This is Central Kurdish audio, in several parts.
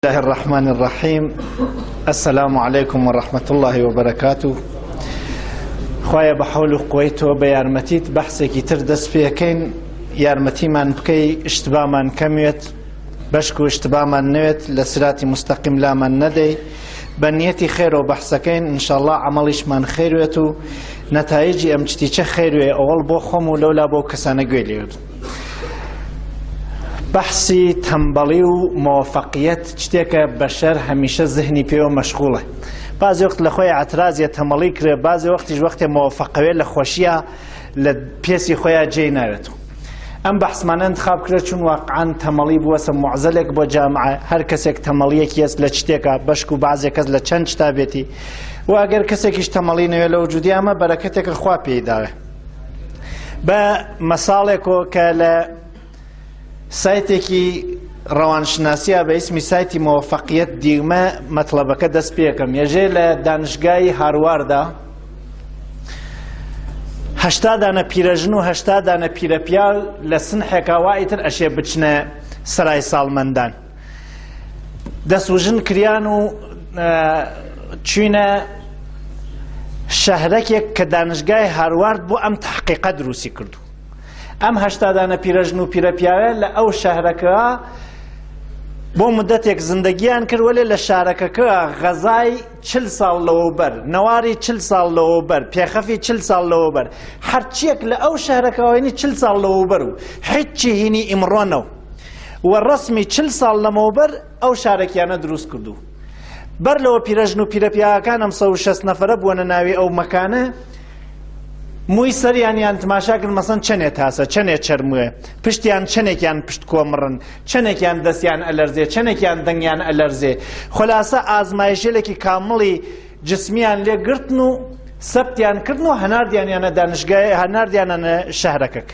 الله الرحمن الرحيم. السلام عليكم ورحمة الله وبركاته. خوايا بحول وقويتو بيارمتيت بحثي كي تردس فيكين يارمتي من بكي اشتباه من كميت بشكو اشتباه من نوت لسراتي مستقيم لا من ندي بنيتي خير وبحثكين إن شاء الله عمليش من خيرويتو نتائجي أمجتي خيروي أول بو خمو لولا بو كسانة قويليود بحثي تنبلي وموفقية تشتيك بشر هميشه ذهني بيو مشغولة. بعض وقت لخوي اعتراض تنبلي كره، بعض وقت موفقية لخوشية لبيسي خويا جاي نارتو. ام بحث من انتخاب كره چون واقعا تنبلي بواسه معزلك بو جامعة هر کسیک تنبلي كيس لچتيك بشكو بعض کس لچند چتابيتي و اگر کسیکش تنبلي نوی لوجودي اما بركتك خوا پیدا. با مثالكو كلا سایتێکی ڕەوانشناسیە بە ئیسمی سایتی موفقیت دیگمە مەطلبەکە دەست پێکەم. یەژێ لە دانشگای هارواردا 80 دانە پیرەژن و 80 دانە پیرەپیاو لە سنحێکا وایتر ئەشێ بچنە سەرای ساڵمەندان. دەسوژن کریان و چوینە شەهرێکێک کە دانشگای هاروارد بۆ ئەم تەحقیقە دروستی کردو. ام 80 دانە پیرەژن و پیرەپیاوە لە ئەو شەهرەکە بۆ مدەتێک زندگیان کرد وەلێ لە شارەکەکە غەزای 40 ساڵ لەوەبەر، نەواری 40 ساڵ لەوەبەر، پێخەفی 40 ساڵ لەوەبەر، هەرچیەک لە ئەو شەهرەکەوەینی 40 ساڵ لەوەبەر و هیچی هینی ئیمڕۆنەوە و ڕەسمی 40 ساڵ لەمەوبەر ئەو شارەکیانە دروست کردو. بەر لەوە پیرەژن و پیرەپیاوەکان ئەم 160 نەفەرە بوونە ناوی ئەو مەکانە مووی سەریانیان تماشاکرد مەسەن چەندێک تاسە چەندێک چەرمووە پشتیان چەندێکیان پشت کۆمڕن چەندێکیان دەستیان ئەلەرزێ چەندێکیان دەنگیان ئەلەرزێ خۆلاسە ئازمایشێکی کامڵی جسمیان لێ گرتن و سەبتیان کردن و هەناردیانیانە دانشگای هەناردیانە شەهرەکەک.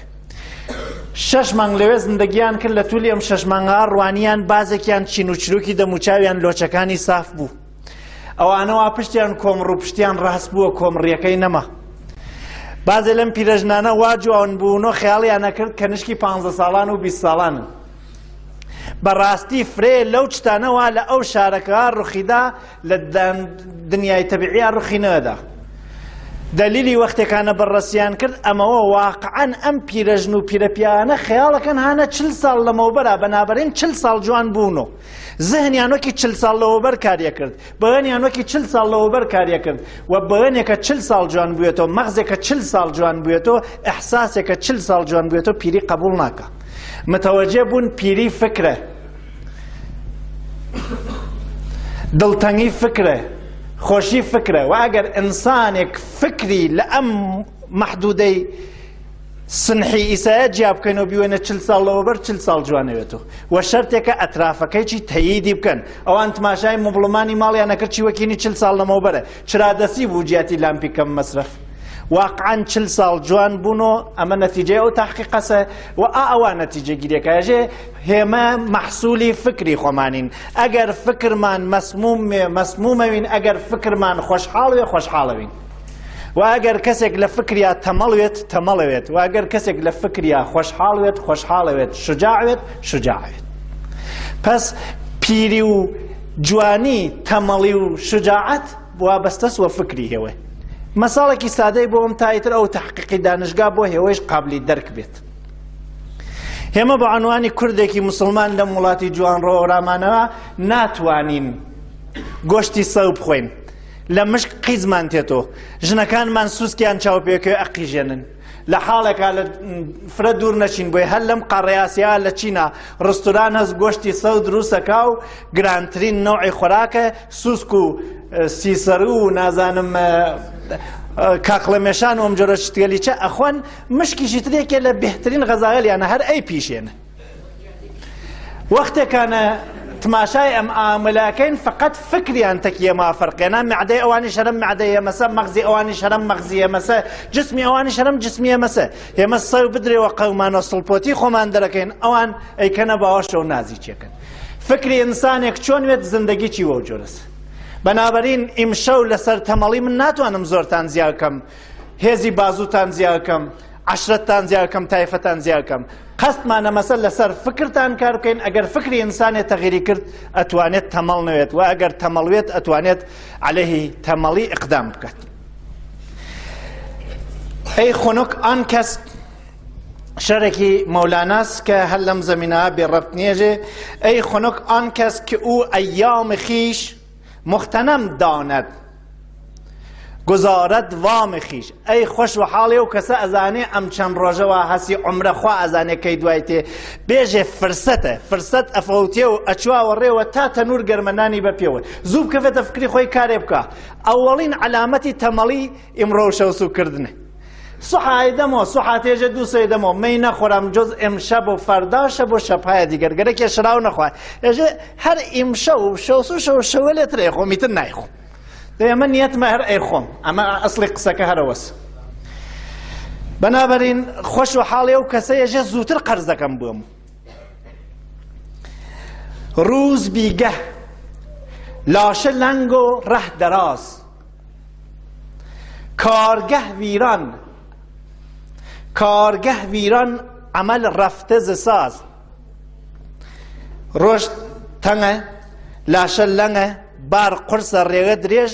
6 مانگ لەوێ زندگیان کرد لە توولی ئەم 6 مانگا ڕوانیان بازێکیان چین و چروکی دەموچاویان لۆچەکانی ساف بوو. ئەوانەوە پشتیان کۆمڕ و پشتیان ڕاست بووە کۆمڕیەکەی نەما. بعضی لەم پیرەژنانە وا جوان بوونەوە خەیاڵیان نەکرد کە نشکی 15 ساڵان و 20 ساڵانن. بەڕاستی فرێ لەو شتانەوە لە ئەو شارەکە ڕوخیدا لە دنیای تەبیعیە ڕوخی نەدا. دلیلی وەختێکانە بەڕەسیان کرد ئەمەوە واقعەن ئەم پیرەژن و پیرەپیانە خەیاڵەکەن هانە 40 ساڵ لەمەوبەرە بەنابەرین 40 ساڵ جوان بوونەوە. ذهنیان وەکی 40 ساڵ لەوەبەر کاریە کرد، بەیانیان وەکی 40 ساڵ لەوەبەر کاریە کرد و بەیانێکە 40 ساڵ جوان بووێتەوە، مەغزێکە 40 ساڵ جوان بووێتەوە، ئەحساسێکە 40 ساڵ جوان بووێتەوە پیری قبول ناکە. متەوەجێ بوون پیری فکرە، دڵتەنگی فکرە، خۆشی فکرە و ئەگەر ئینسانێک فکری لە ئەم مەحدودەی سنحی ئیسایە جیا بکەنەوە بیوێنە 40 ساڵ لەوەبەر 40 ساڵ جوانەوێتەوە و شەرتێکە ئەترافەکەیچی تەییدی بکەن. ئەوان تماشای مبڵمانی ماڵیان نەکرد چی وەکینی 40 ساڵ لەمەوبەرە چرا دەسی بوو جیاتی لامپی کەم مەسرف. واقعاً 40 ساڵ جوان بوونەوە ئەمە نەتیجەی ئەو تەحقیقەسە و ئەوە نەتیجە گیرێکایژێ هێمە مەحسوولی فکری خۆمانین. ئەگەر فکرمان مەسمومەوین، ئەگەر فکرمان خۆشحاڵوێ خۆشحاڵەوین و ئەگەر کەسێک لە فکریا تەمەڵوێت تەمەڵەوێت و ئەگەر کەسێک لە فکریا خۆشحاڵوێت خۆشحاڵەوێت شجاعوێت شجاعوێت. پس پیری و جوانی تەمەڵی و شجاعەت وابەستەس و فکری هێوە. مەساڵێکی سادەی بۆ ئەم تایتر ئەو تەحقیقی دانشگا بۆ هێوەیش قابلی دەرک بێت. هێمە بە عنوانی کوردێکی مسلمان لەم وڵاتی جوان ڕۆڕامانەوە ناتوانین گۆشتی سەو بخۆین. لە مشک قیزمان تێتەوە، ژنەکانمان سووسکیان چاوپێکەوە ئەقیژێنن. لە حاڵێکا لە فرە دوور نەچین بۆی هەر لەم قەڕێیاسیا لە چینە ڕستوران هەست گۆشتی سەو دروستەکا و گرانترین نەوعی خۆراکە سووسک و سیسەر و نازانم کاقڵەمێشان و ئەم جۆرە شتگەلیچە ئەخۆن مشکیشی ترێکێ لە بێهترین غەزایەلیانە هەر ئەی پیشێنە. وەختێکانە تماشای ئەم ئامەلاکەین فقط فکریان تەکیە مافەرقێنە معدەی ئەوانی شەرم معدەیە مەسە مەغزی ئەوانی شەرم مەغزیە مەسە جسمی ئەوانی شەرم جسمیە مەسە هێمە سەو بدرێەوە قەومانە سڵپۆتی خۆمان دەرەکەین ئەوان ئەیکەنە باوەشە و نازی چێکن. فکری ئینسانێک چۆن وێت زندگی چی وە و جۆرەس. بەنابەرین ئیمشەو لەسەر تەمەڵی من ناتوانم زۆرتان زیاکەم، هێزی بازوتان زیاکەم، عشرەتتان زیاکەم تایفەتان زیاکەم قەستمانە مەسەل لەسەر فکرتان کار بکەین ئەگەر فکری ئینسانێ تەغیری کرد ئەتوانێت تەمەڵ نەوێت و ئەگەر تەمەڵوێت ئەتوانێت عەلەیهی تەمەڵی ئیقدام بکات. ئەی خونک ئان کەس شەرێکی مەولاناس کە هەر لەم زەمینە بێڕەبت نێژێ ئەی خونک ئان کەس کە ئو ئەیامی خیش مختەنەم داند گزارەت وامی خیش. ئەی خۆش و حاڵێ و کەسە ئەزانێ ئەم چەند ڕۆژەوە هەسی عومرە خوا ئەزانێ کەی دوای تێ بێژێ فرسەتە فرسەت ئەفەوتێ و ئەچواوە ڕێوە تا تەنور گەرمەنانی بە پێوە زوو بکەوێتە فکری خۆی کارێ بکە. ئەوەڵین عەلامەتی تەمەڵی ئیمڕۆ شەوسوکردنە. سوحای دەمەوە سوحاتێژە دووسێ دەمەوە مەی نەخۆرام جۆز ئێمشەب و فەرداشە بۆ شەپایە دیگەر گەرەکێ شراو نەخوا ئێژێ هەر ئیمشە و شەوسو شەوە لێت ڕێ خۆمیتر نایخۆم ئێمە نیەتمە هەر ئەی خۆم ئەمە ئەسڵی قسەکە هەرەوەس. بەنابەرین خۆش و حاڵێ و کەسە ێژێ زووتر قەرزەکەم بووم. ڕووز بیگە لاشە لەنگ و ڕەح دەراز کارگەه ویران عمل رفته ز ساز. ڕۆژ تەنگە لاشە لەنگە بار قورسە ڕێگە درێژ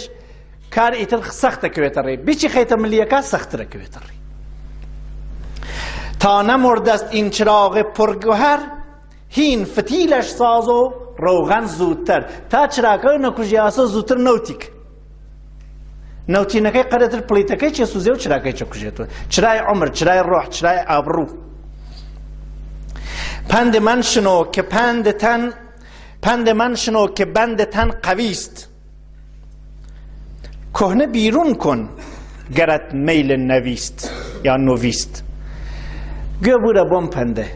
کار ئیتر سەخت دەکەوێتە ڕێ بیچی خەیتە ملیەکە سەختتر دەکەوێتە ڕێ. تا نەمردەست ئین چراغ پرگوهەر هین فتیلەش ساز و ڕۆغەن زووتر. تا چراکە نەکوژیاسە زووتر نەوتیک نەوتینەکەی قەرەتر پڵیتەکەی چێ سوزێ و چراکەی چە کوژێتەوە. چرای عمر چرای ڕۆح چرای ئابڕوو. پند من شنو که بندتن قویست کهنه بیرون کن گرت میل نویست یا نویست. گوێ بوورە بۆم پەندە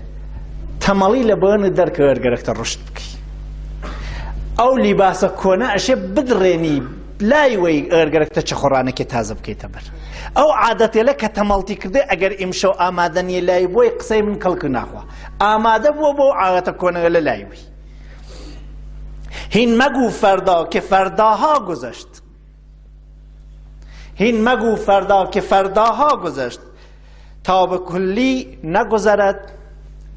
تەمەڵی لە بۆنە دەرکە وەرگەرەکتە ڕشت بکەی. ئەو لیباسە کۆنە ئەشێ بدڕێنی لای وەی ئەرگەرەکتە چەخۆڕانێکی تازە بکەیتە بەر. ئەو عادەتێلە کە تەمەڵتی کردێ ئەگەر ئیمشەو ئامادە نیە لای بۆی قسەی من کەڵک ناخوا ئامادە بووە بۆ عادەتە کۆنەوە لە لای وی. هین مەگو فەردا کە فەرداها گذشت تا به کلی نگذرد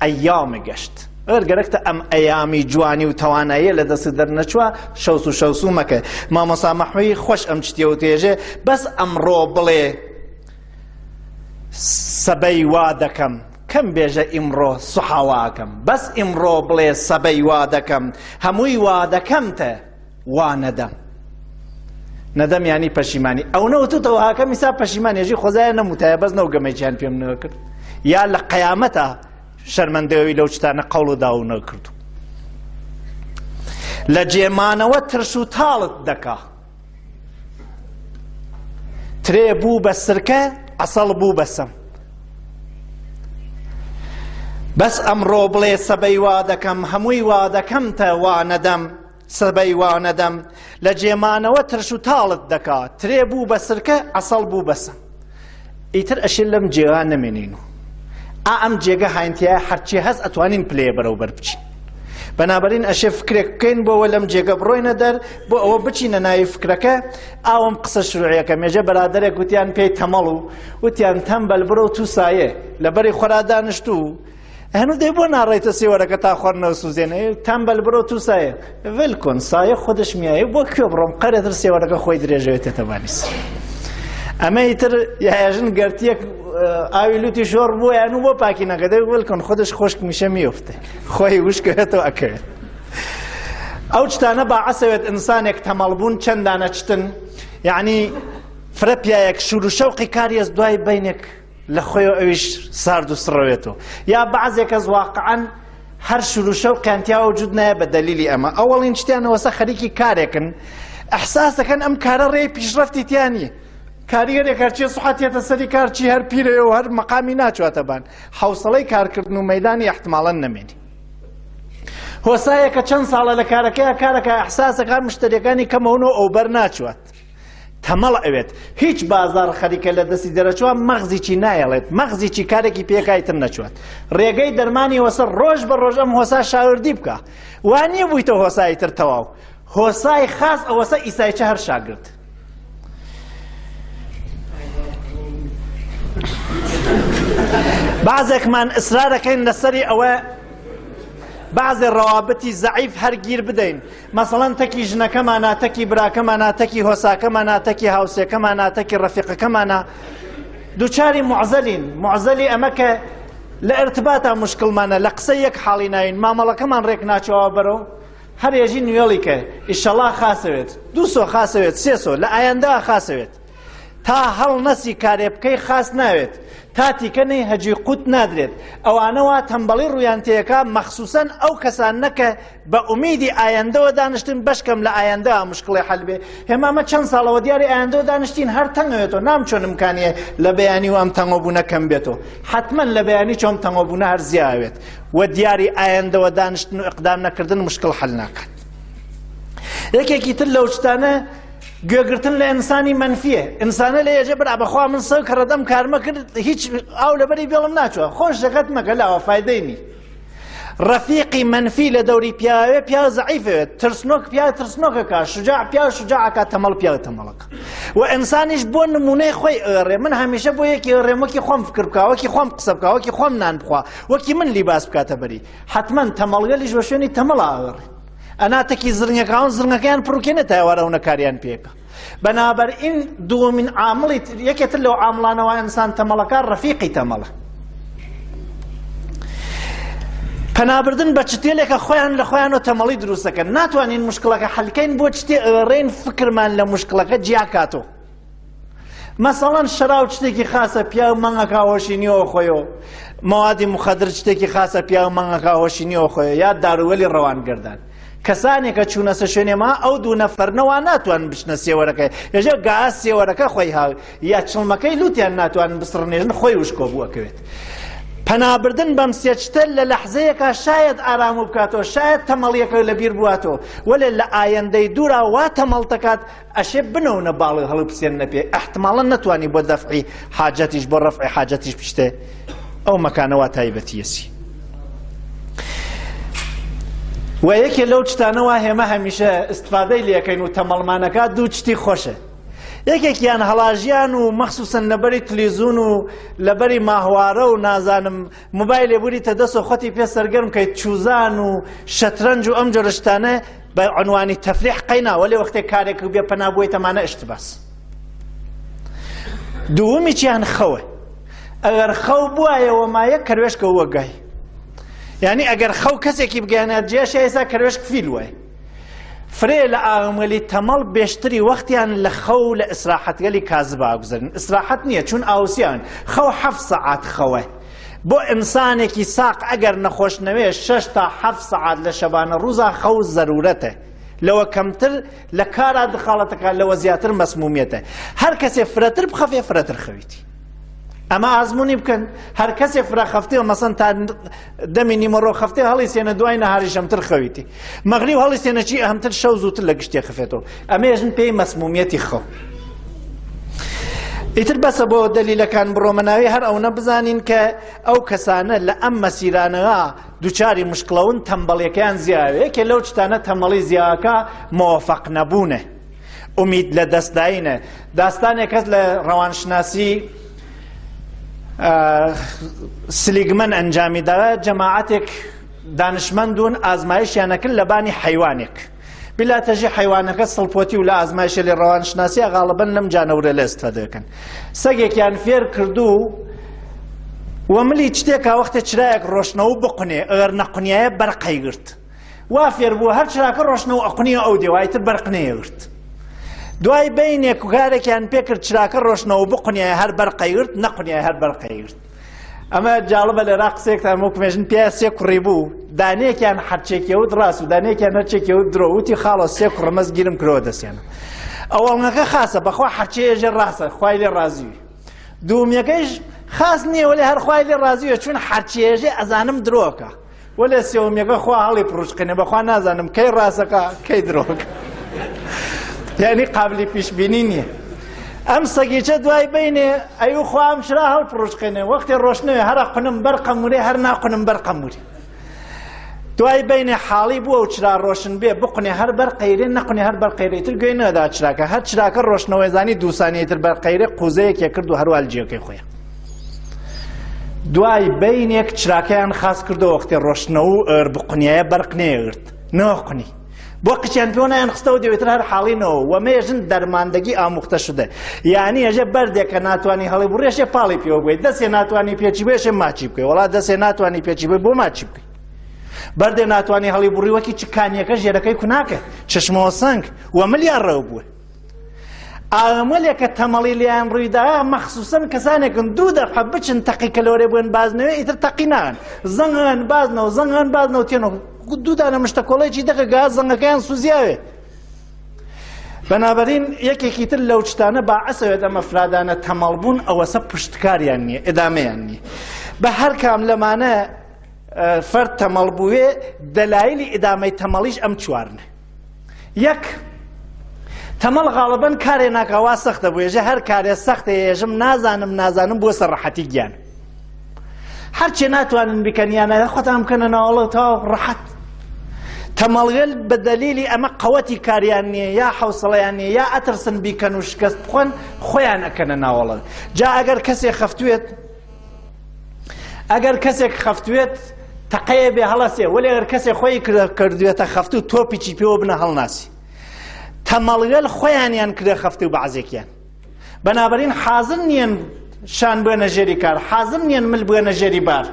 ئەیامی گەشت. ئەرگەرەکتە ئەم ئەیامی جوانی و تواناییە لە دەست دەرنەچووە شەوسو مەکە. مامۆستا مەحموودی خۆش ئەم شتیە و تێژێ بەس ئەمڕۆ بڵێ سەبەی وا دەکەم کەم بێژە ئیمڕۆ سوحاواکەم بەس ئیمڕۆ بڵێ سەبەی وا دەکەم هەمووی وا دەکەمتە وا نەدەم. نەدەم یانی پەشیمانی. ئەو نەوتوتەوە هاکەم ئیسا پەشیمانێژی خۆزایە نەموتایە بەس نەوگەمەیجیان پێم نەکرد یا لە قەیامەتە شەرمەندەوەی لەو شتانە قەوڵ و داو نەکردو. لە جێمانەوە ترش و تاڵت دەکا ترێ بوو بە سرکە ئەسەڵ بوو بەسەم. بەس ئەمڕۆ بڵێ سەبەی وا دەکەم هەمووی وا دەکەمتە وا نەدەم سەبەی وا نەدەم. لە جێمانەوە ترش و تاڵت دەکا ترێ بوو بە سرکە ئەسەڵ بوو بەسەم. ئیتر ئەشێ لەم جێگا نەمێنین و ئەم جێگە هاینتیایە هەرچی هەست ئەتوانین پلێ بەرەوبەر بچین. بەنابەرین ئەشێ فکرێک بکەین بۆەوە لەم جێگە بڕۆینە دەر بۆ ئەوە بچینە ناوی فکرەکە. ئاوم قسە شروعیەکە مێژە بەرادەرێک وتیان پێی تەمەڵ و وتیان تەمبەل بڕۆ و تووسایە لەبەری خۆرا دانیشت و هەنوو دەی بۆ ناڕێتە سێوەرەکە تا خۆرنەوە سوزێنێ تەمبەل بڕۆ تووسایە ول کۆن سایە خۆدش میایە بۆ کوێ بڕۆم قەرەتر سێوەرەکە خۆی درێژەوێتێتە بانیس. ئەمە ئیتر یاژن گەرتیەک ئاوی لوتی شۆڕ بووە یان و بۆ پاکی نەکەدەی ول کۆن خۆدش خۆشک میشە میوفتێ خۆی وشکەوێتەوە ئەکەوێت. ئەو شتانە باعەسەوێت ئینسانێک تەمەڵبوون چەندانە چتن یعنی فرە پیاەک شور و شەوقی کاریەز دوای بینێک لە خۆیەوە ئەویش سارد و سڕەوێتەوە یا بەعزێکەز واقعەن هەر شور و شەوقیان تیا وجود نایە بە دەلیلی ئەمە. ئەوەڵین شتیانەوەسە خەریکی کارێکن ئەحساس دەکەن ئەم کارە ڕێی پیشرەفتی تیان نییە. کاریگەرێک هەرچی سوحەتێتە سەری کارچی هەر پیرەیە و هەر مەقامی ناچواتە بان حوسڵەی کارکردن و مەیدانی احتماڵەن نەمێنی. هۆسایەکە چەند ساڵە لە کارەکە ئەحساسەکە مشتریەکانی کەمەونەوە ئەو بەر ناچوات. تەمەڵ ئەوێت هیچ بازار خەریکە لە دەستی دەرەچوە مەغزیی نایەڵێت مەغزیی کارێکی پێکایتر نەچوات. ڕێگەی دەرمانی وەسەر ڕۆژ بە ڕۆژ ئەم هۆسا شاوردی بکە وانییە بوویتە هۆسایی تر تەواو هۆسای خاص ئەوەسە ئیسایچە هەر شاگرد. بعضێکمان ئیسرار دەکەین لەسەری ئەوە بعضی ڕەوابەتی زەعیف هەرگیر بدەین، مەسەڵەن تەکی ژنەکەمانە، تەکی براکەمانە، تەکی هۆساکەمانە، تەکی هاوسێکەمانە، تەکی ڕەفیقەکەمانە، دووچاری معزەلین. معزەلی ئەمە کە لە ئێرتباتە مشکڵمانە، لە قسە یەک حاڵی ناین، مامەڵەکەمان ڕێک ناچەوە بەرەو هەر ێژی نوێڵی کە ئیشەڵا خاسەوێت، دوو سۆ خاسەوێت، سێ سۆ لە ئایەندا خاسەوێت، تا هەڵ نەسی کارێ بکەی خاس ناوێت، تا تیکەنەی هەجی قوت نادرێت. ئەوانەوە تەمبەڵی ڕویان تێیەکە، مەخسووسەن ئەو کەسانە کە بە ئومیدی ئایەندەوە دانیشتن بەشکەم لە ئایەندە مشکڵی حەل بێ. هێمامە چەند ساڵەوە دیاری ئایەندەوە دانیشتین هەر تەنگەوێتەوە، نامچۆن امکانیە لە بەیانی و ئەم تەنگەبوونە کەم بێتەوە، حتمەن لە بەیانی چۆم تەنگەبوونە هەر زیاوێت و دیاری ئایەندەوە دانیشتن و ئیقدام نەکردن مشکڵ حەل ناکات. یەکێکی تر لەو شتانە گوێگرتن لە ئینسانی منفیە. ئینسانە لە ێجە برا بەخوا من سەو کەڕەدەم کارمە کرد، هیچ ئاو لەبەری بێڵم ناچوە، خۆش دەکەت مەکە لاوە فایدەی نی. ڕەفیقی منفی لە دەوری پیاوێ پیا زەعیفەوێت، ترسنۆک پیا ترسنۆکەکە، شجاع پیا شجاعەکە، تەمەڵ پیا تەمەڵەکە. و ئینسانیش بۆ نمونەی خۆی ئێڕێ. من هەمیشە بۆ یەکی ئێڕێم، وەکی خۆم فکر بکە، وەکی خۆم قسە بکە، وەکی خۆم نان بخوا، وەکی من لیباس بکاتە بەری. حتمەن تەمەڵگەلیش بە شوێنی تەمەڵا ئەوێڕێ. ئەناتەکی زرنگەکان زرنگەکەیان پڕوکێنێت تاوارەونە کاریان پێکە. بەنابەرئین دووەمین عامڵی یەکێتر لەو عامڵانەوە ئینسان تەمەڵەکە ڕەفیقی تەمەڵە. پەنابردن بە چتێلێکە خۆیان لە خۆیانەوە تەمەڵی دروست دەکەن. ناتوانین مشکڵەکە حەلکەین بۆ چتێ ئێڕێین فکرمان لە مشکڵەکە جیاکاتەوە. مەسەڵەن شەراو شتێکی خاسە پیا و مەنگەکە هۆشینیەوە خۆیەوە، مەوادی مخەدر شتێکی خاسە پیا و مەنگەکە هۆشینیەوە خۆیەوە، یا دارووەلی ڕەوانگەردان. کەسانێکە چوونە سە شوێنێمە ئەو دوو نەفەرنەوە ناتوان بچنە سێوەرەکە، ێژە گاز سێوەرەکە خۆی هاو یا چڵمەکەی لوتیان ناتوانن بسڕنێژن، خۆی وشکۆ بووەکەوێت. پەنابردن بەم سێچتە لە لەحزەیەکە شاید ئارام و بکاتەوە، شاید تەمەڵیەکە لەبیر بواتەوە، وەلێ لە ئایەندەی دوورا وا تەمەڵ دەکات ئەشێ بنەونە باڵی هەڵی بسێننە پێ، ئەحتماڵەن نەتوانی بۆ دەفعی حاجەتیش بۆ ڕەفعی حاجەتیش پشتێ ئەو مەکانەوە تایبەتیەسی. و یەکێ لەو شتانەوە هێمە هەمیشە ئیستفادەی لێەکەین و تەمەڵمانەکە دوو شتی خۆشە. یەکێکیان هەڵاژیان و مەخسووسەن لەبەری تلڤیزیۆن و لەبەری ماهوارە و نازانم موبایل لێبوریتە دەست و خۆتی پێ سەرگەرم کەیت چوزان و شەترەنج و ئەم جۆرە شتانە بە عنوانی تەفریح قەینا، وەلێ وەختێک کارێک بێ پەنا بۆی تەمانە ئشتباس. دووەمیچیان خەوە. ئەگەر خەو بوایەوە مایە کەروێشکە وەگای، یعنی ئەگەر خەو کەسێکی بگەیەنە جێشە ئێستا کەروێشک فیل وایە. فرێ لە ئاومەلی تەمەڵ بێشتری وەختیان لە خەو لە ئیسراحەتگەلی کازبا گوزارن. ئیسراحەت نییە چون ئاوسیان خەو 7 سەعات خەوە. بۆ ئینسانێکی ساق ئەگەر نەخۆش نەوێ 6 تا 7 سەعات لە شەبانە ڕووزا خەو زەرورەتە، لەوە کەمتر لە کارا دخاڵەتەکە لەوە زیاتر مەسمومیەتە. هەر کەسێ فرەتر بخەفێ فرەتر خەویتی. ئەمە ئازموونی بکەن، هەر کەسێ فرە خەفتەوە مەسەن تا دەمی نیمەڕۆ خەفتێ هەڵی سێنە دوای نەهاری شەمتر خەویتی، مەغریب هەڵی سێنەچی ئەهەمتر شەو زووتر لە گشتێ خەفێتەوە. ئەمە ێژن پێی مەسمومیەتی خەو. ئیتر بەسە بۆ دەلیلەکان بڕۆمەناوی هەر ئەوە بزانین کە ئەو کەسانە لە ئەم مەسیرانەوە دووچاری مشکڵەون تەمبەڵیەکەیان زیاوێ. یەکێ لەو شتانە تەمبەڵی زیاکە مۆفەق نەبوونە، ئومید لە دەستداینە. داستانێک کەس لە ڕەوانشناسی سلیگمەن ئەنجامی داوە، جەماعەتێک دانشمەندون ئازمایشیانەکرد لە بانی حەیوانێک، بلاتەژی حەیوانەکە سڵپۆتی و لە ئازمایشە لێ ڕەوانشناسیە غاڵبەن لەم جانەورە لە ئێستا دەکەن. سەگێکیان فێر کردو و ملی شتێکا وەختە چرایەک ڕۆشنەوە بقونێ، ئەگەر نەقونیایە بەرقەی گرت، وا فێر بووە هەر چراکە ڕۆشنەوە ئەقونیە ئەو دێوایتر بەرقنەیە گرت. دوای بینێک و کارێکیان پێکرد چراکە ڕۆشنەوە بقونیایە هەر بەرقەی گرت، نەقونیایە هەر بەرقەی گرت. ئەمە جاڵبە لە ڕاقسێکتان وەکمێژن پێ سێ کوڕی بوو، دانەیەکیان حەرچێکیەوت ڕاست و دانەیەکیان هەرچێکیەوت درۆ، وتی خاڵە سێ کوڕمەز گیرم کرۆ دەستیانە. ئەوەڵنەکە خاسە بەخوا حەرچەیەژە ڕاستە، خوای لێ ڕازیوی. دوومیەکەیش خاص نییە، وەلێ هەر خوای لێ ڕازیوە چون حەرچەیەژێ ئەزانم درۆکە، وەلێ سێومیەکە خوا هەڵی پڕوشقێنێ، بەخوا نازانم کەی ڕاستەکە کەی درۆکە. یعنی قابلی پیشبینی نییە. ئەم سەگیچە دوای بینێ ئەی خوام شرا هەڵ پڕوشقێنێ، وەختی ڕۆشنەوێ هەر قونم بەرقەمورێ هەر ناقونم بەرقەموری. دوای بینێ حاڵی بووە و چرا ڕۆشن بێ بقونێ هەر بەرقەیرێ، نەقونێ هەر بەرقەیرێتر گوێی نەدا چراکە، هەر چراکە ڕۆشنەوەی زانی 2 سانیەتر بەرقەیرێ قوزەیەکێ کرد و هەروە جێەکەی خۆیان. دوای بینێک چراکەیان خاس کردەوە وەختی ڕۆشنەوە و بقونیایە بەرق نێگرت نەقنی بۆ قچیان پێوەنیان خستەوە دەوێتتر هەر حاڵینەوە و مێژن دەرماندەگی ئاموختە شدە یعنی ئەژە بەردێکە ناتوانانی هەڵی بڕێشێ پاڵی پێوە بێت دەستێ ناتوانانی پێچی بێشێ ماچی بکەی وڵات دەستێ ناتوانانی پێچی بێ بۆ ماچی بکەی بەردێ ناتوانانی هەڵی بڕی وەکی چکانیەکە ژێرەکەی کوناکە چشمەوە سنگ و ملیان ڕێو بووە ئامەلێکە تەمەڵی لیان ڕوویدا مەخسووسن کەسانێکن دوو دەفعە بچن تەقی کەلۆرێ بوون بازنەوە ئیتر تەقی نان زەنگان بازنەوە تێنەوە دوودانە مشتە کۆڵێکی دەکە گاز زەنگەکەیان سوزیاوێ بەنابەرین یەکێکی تر لەو شتانە باعەسەوێت ئەمە فرادانە تەمەڵبوون ئەوەسە پشتکاریان نییە ئێدامەیان نییە بە هەر کام لەمانە فەرد تەمەڵ بووێ دەلایلی ئێدامەی تەمەڵیش ئەم چوارنە یەک تەمەڵ غاڵبەن کارێ ناکەوا سەختە بوو ێژە هەر کارێ سەختە ێژم نازانم بۆ سەرڕەحەتی گیان هەرچێ ناتوانن بکەنیانە خۆتان بکەنە ناوەڵە تەواو ڕەحەت تەمەڵگەل بە دەلیلی ئەمە قەوەتی کاریان نییە یا حەوسڵەیان نییە یا ئەترسن بیکەن و شکەست بخۆن خۆیان ئەکەنە ناوەڵە جا ئەگەر کەسێک خەفتوێت تەقەیە بێ هەڵەسێ وەلی ئەگەر کەسێک خۆی کردوێتە خەفتو تۆپیچی پێوە بنە هەڵناسی تەمەڵگەل خۆیانیان کردە خەفتی و بەعزێکیان بەنابەرین حازم نییەن شان بوێنە ژێری کار حازم نییەن مل بوێنە ژێری بار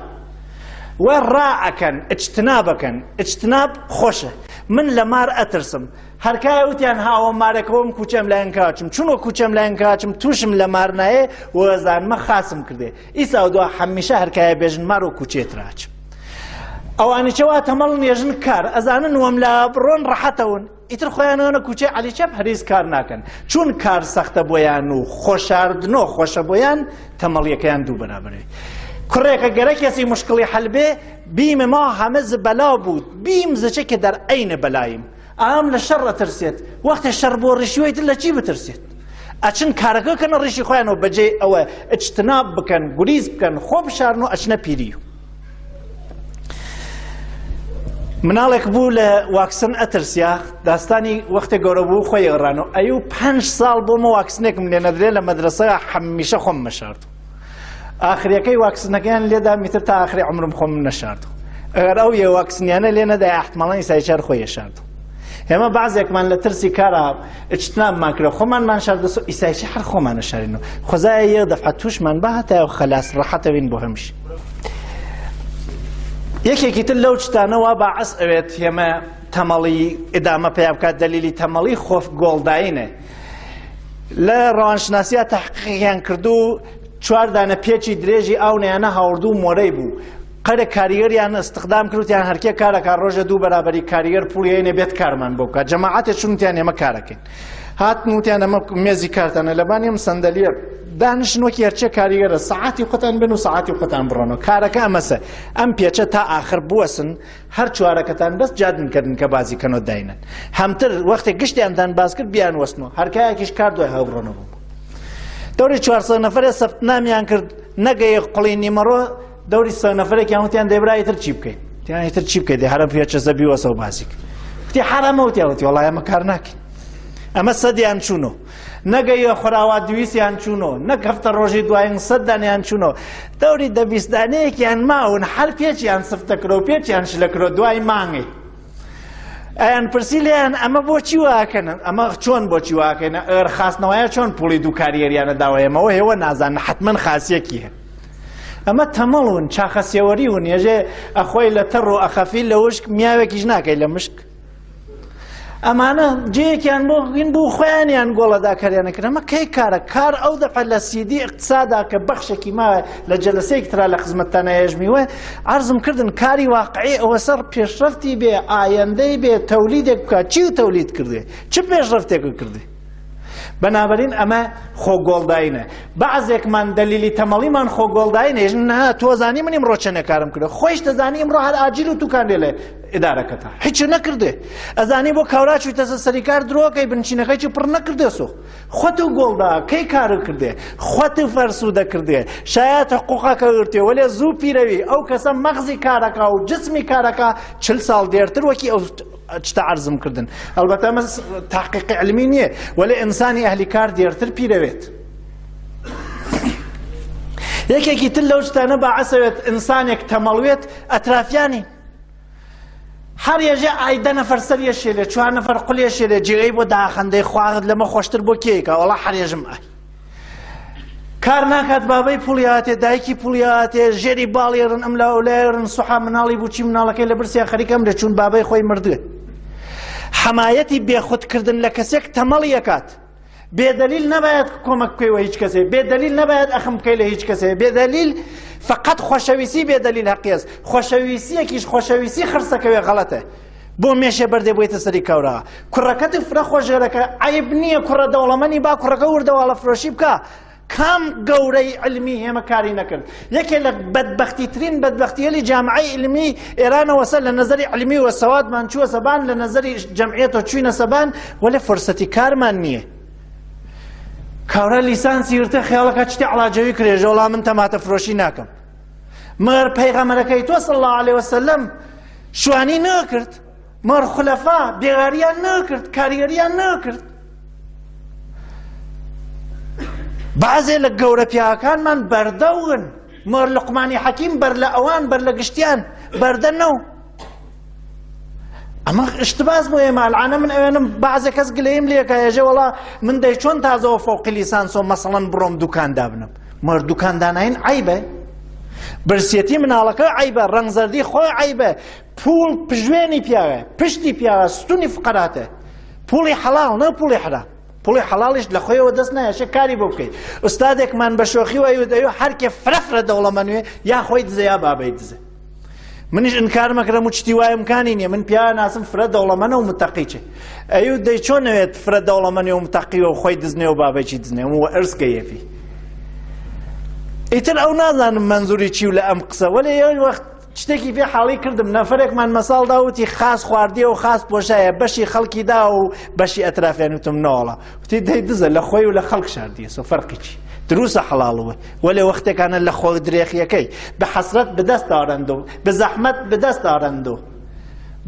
وە ڕائەکەن ئجتنابەکەن ئجتناب خۆشە من لە مار ئەترسم هەرکایە وتیان هاوە مارێکەوەم کوچەم لایەن کاچم چونۆ کوچەم لایەن کاچم تووشم لە مار نایە وەزانمە خاسم کردێ ئیسا دوا هەمیشە هەرکایە بێژن مار و کوچێت ڕاچم ئەوانی چەوا تەمەڵ نێژن کار ئەزانن وەم لە بڕۆن ڕەحەتەون ئیتر خۆیانەوە کوچێ عەلیچەپ هەریز کار ناکەن چون کار سەختە بۆیان و خۆشاردنەوە خۆشە بۆیان تەمەڵیەکەیان دوو بەرابەرێ کوڕێکە گەرە کەسی مشکڵی حەلبێ بیمە ما هەمە بەلا بوو بیم زەچێکە دەرعەینە بەلایم ئام لە شەڕ ئەترسێت وەختە شەڕ بۆ ڕیشیوەی تر لە چی بترسێت ئەچن کارەکەکەنە ڕیشی خۆیانەوە بەجێ ئەوە ئجتناب بکەن گوریز بکەن خۆ بشارن و ئەچنە پیری مناڵێک بوو لە واکسن ئەترسیا داستانی وەختێک گەورە بوو خۆی گەڕانەوە ئەیوو 5 ساڵ بۆمە واکسنێکم لێ نەدرێ لە مەدرسەیە هەمیشە خۆم مەشاردوو ئاخریەکەی واکسنەکەیان لێدا میتر تا ئاخری عمرم خۆم نەشاردوو ئەگەر ئەو یە واکسنیانە لێ نەدای احتماڵەن ئیسای چار خۆی شاردوو ئێمە بەعزێکمان لە ترسی کارە ئجتنابمان کرد خۆمانمان شاردەوە ئیسایچی هەر خۆمانە شارینەوە خۆزایە یەک دەفعە تووشمان بە هەتایە خەلاس ڕەحەتەوین بۆ هەمیشە یەکێکی تر لەو شتانەوە باعەس ئەوێت ئێمە تەمەڵی ئێدامە پێیا بکات دەلیلی تەمەڵی خۆف گۆڵداینە لە ڕەوانشناسیە تەحقیقیان کردو 4 دانە پێچی درێژی ئاونیانە هاوردوو مۆرەی بوو قەرە کاریگەریان استخدام کردیان هەرکێ کارەکە ڕۆژە دوو بەرابەری کاریگەر پوڵیەینە بێت کارمان بۆ بکات جەماعەتێک چونتیان ئێمە کارەکەین هاتن وتیان ئەمە مێزی کارتانە لەبانیم سەندەلیە دانشن وەکی هەرچێ کاریگەرە سەعاتی خۆتان بن و سەعاتی خۆتان بڕۆنەوە کارەکە ئەمەسە ئەم پێچە تا ئاخر بوەسن هەر چوارەکەتان بەس جادنکردن کە بازیکەنەوە داینن هەمتر وەختێک گشتیاندان باز کرد بیان وەستنەوە هەرکایەکیش کار دوای هەڵبڕۆنەوە دەوری 400 نەفەرێ سەفتنامیان کرد نەگەیە قوڵی نیمەڕۆ دەوری 100 نەفەرێکیان وتیان دەیبرای تر چی بکەین تیان تر چی بکەیت هەرە پێچە زەبی وەسە و بازیک وتی حرامە وتی وەڵای ئەمە کار ناکەین ئەمە سەدیان چوونەوە نەگەیە خۆراوا 200یان چوونەوە نەک هەفتە ڕۆژی دوایین 100 دانیان چوونەوە دەوری 200 دانەیەکیان ماون هەر پێچیان سفتە کرۆ و پێچیان شلە کرۆ دوای مانگی ئەیان پرسی لێیان ئەمە بۆچی واکەنن ئەمە چۆن بۆچی واکەینە ئەر خاستنەوەیە چۆن پوڵی دوو کاریگەریانە داوایەمەوە هێوە نازانە حتمەن خاسیەکی هەیە ئەمە تەمەڵون چاخەسێوەری ون ێژێ ئەخۆی لە تەڕ و ئەخەفی لە وشک میاوێکیش ناکەی لە مشک ئەمانە جەیەکیان بۆ گین بوو خۆیانیان گۆڵەدا کاریانەکرد ئەمە کەی کارە کار ئەو دەفعە لە سیدی اقتصادا کە بەخشێکی ماوە لە جەلسەیەک ترا لە خزمەتتانە هێژمیوە عەرزم کردن کاری واقعی ئەوە سەر پێشرەفتی بێ ئایەندەی بێ تەولیدێک بکات چی تەولید کردێ چ پێشرەفتێک کردێ بەنابەرین ئەمە خۆگۆڵداینە بەعزێکمان دەلیلی تەمەڵیمان خۆگۆڵداینە نا تۆ زانی من ئیمڕۆ چەندە کارم کردە خۆیش دەزانی ئیمڕۆ هەر ئاجیل و تووکان لێ لە ئیدارەکەتە هیچ نەکردێ ئەزانی بۆ کاوراچوی تەسە سەریکار درۆکەی بنچینەکەی پڕ نەکردێ سۆ خۆت و گۆڵدا کەی کارە کردێ خۆت و فەرسوودە کردێ شایەت حقوقەکە گرتێ وەلێ زوو پیرەوی ئەو کەسە مەغزی کارەکە و جسمی کارەکە 40 ساڵ دێرتر وەکی ئەو شتە عەرزم کردن ئەلبەتە ئەمە تحقیقی علمی نییە وەلێ ئینسانی ئەهلی کار دێرتر پیرەوێت یەکێکی تر لەو شتانە بەعەسەوێت ئینسانێک تەمەڵوێت ئەترافیانی هەر ێژێ ئایدە نەفەر سەریە شێلێ 4 نەفەر قولێ شێلێ جێگەی بۆ داخەندەی خواغت لەمە خۆشتر بۆ کێیکە وەڵا هەرێژم ئای کار ناکات بابەی پوڵی هاتێ دایکی پوڵی هاتێ ژێری باڵێڕن ئەم لە ئەولێڕن سوحا مناڵی بووچی مناڵەکەی لە برسیا خەریکەم دەچوون بابەی خۆی مردوێ حمایەتی بێخودکردن لە کەسێک تەمەڵی ئەکات بێدەلیل نەباید کۆمەک بکەیەوە هیچ کەسێ بێدەلیل نەباید ئەخم بکەی لە هیچ کەسێ بێدەلیل فقط خۆشەویستی بێدەلیل هەقیەز خۆشەویستیەکیش خۆشەویستی خرسەکەوێ غەڵەتە بۆ مێشێ بەردێ بۆیتە سەری کەورەوە کوڕەکەت فرە خۆشێرەکە عیب نییە کوڕە دەوڵەمەنی با کوڕەکە وردەوەڵە فرۆشی بکە کام گەورەی علمی هێمە کاری نەکرد یەکێ لە بەدبەختیترین بەدبەختیەلی جامعەی علمی ئێرانەوە سەر لە نەزەری علمی وە سەوادمان چووە سەبان لە نەزەری جەمعیەتەوە چووینە سەبان وەلێ فورسەتی کارمان نییە کاورە لیسانسی ورتە خەیاڵەکە چتی عڵاجەوی کرێژە وەڵام من تەماتە فرۆشی ناکەم مەر پەیغەمبەرەکەی تۆ صلی الله علیه وسلم شوانی نەکرد مەر خولەفا بێغاریان نەکرد کاریگەریان نەکرد بعضێ لە گەورە پیاکانمان بەردەون مەر لوقمانی حەکیم بەر لە ئەوان بەر لە گشتیان بەردە نەو ئەمە شتباز بۆ ئێمە ئەلعانە من ئەوێنم بعضێ کەس گلەیم لێکە ێژێ وەڵا من دەی چۆن تازەوە فەوقی لیسانسۆ مەسەڵەن بڕۆم دوکاندا بنم مەر دوکاندانین عیبە برسێتی مناڵەکە عیبە ڕەنگزەردی خۆی عیبە پوڵ پژوێنی پیاوە پشتی پیاوە ستونی فقەراتە پوڵی حەڵاڵ نە پوڵی حرام پوڵی حەڵاڵیش لە خۆیەوە دەست نایە کاری بۆ بکەیت ئوستادێکمان بە شۆخی وایە دەیوە هەرکێ فرەفرە دەوڵەمەنوێ یا خۆی دزە یا بابەی دزە منیش ئینکار مەکرم و چتی وایە امکانی نییە من پیاوە ناسم فرە دەوڵەمەنە و متەقیچێ ئەیوە دەی چۆن نەوێت فرە دەوڵەمەنێ و متەقیوە و خۆی دزنێ و بابەیکی دزنێ و ئەرزکە یەفی ئیتر ئەو نازانم منزوری چی و لە ئەم قسە وەلێ یەوەی وەخت شتێکی پێ حاڵی کردم نەفەرێکمان مەساڵ داوتی خاس خواردیە و خاس پۆشایە بەشی خەڵکی دا و بەشی ئەترافیان وتم نەوەڵە وتی دەی دزە لە خۆی و لە خەڵک شاردیە سۆ فەرقی چی دروسە حەڵاڵەوە وەلێ وەختێکانە لە خۆ درێخیەکەی بە حەسرەت بەدەست دارەندۆ بە زەحمەت بەدەست دارەندۆ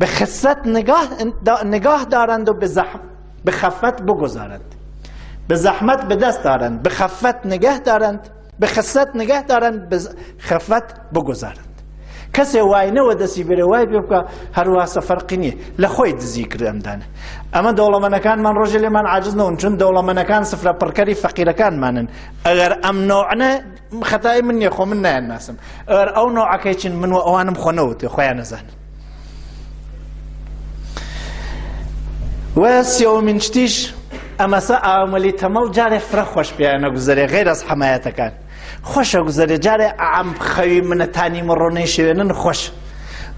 بە خست نگاه دارند و به خفت بگذارند به زحمت به دست دارند به خفت نگه دارند به خست نگه دارند به خفت بگذارند کەسێ وای نەوە دەسی بێرە وای پێ بکە هەرواسە فەرقی نییە لە خۆی دزی کرد ئەمدانە ئەمە دەوڵەمەنەکانمان ڕۆژێ لێمان عاجز نەون چون دەوڵەمەنەکان سفرە پڕکەری فەقیرەکانمانن ئەگەر ئەم نۆعە خەتای من نییە خۆ من نایان ناسم ئەگەر ئەو نۆعەکەی چن من و ئەوانم خۆ نەوتێ خۆیان نەزانن و سێوەمین شتیش ئەمەسە ئامەلی تەمەڵ جارێ فرە خۆش پێیانە گوزەرێ غەیر ئەز حەمایەتەکان خۆشە گوزەرێ جارێ ئەم خەوی منەتانی مەڕۆ نەیشێوێنن خۆش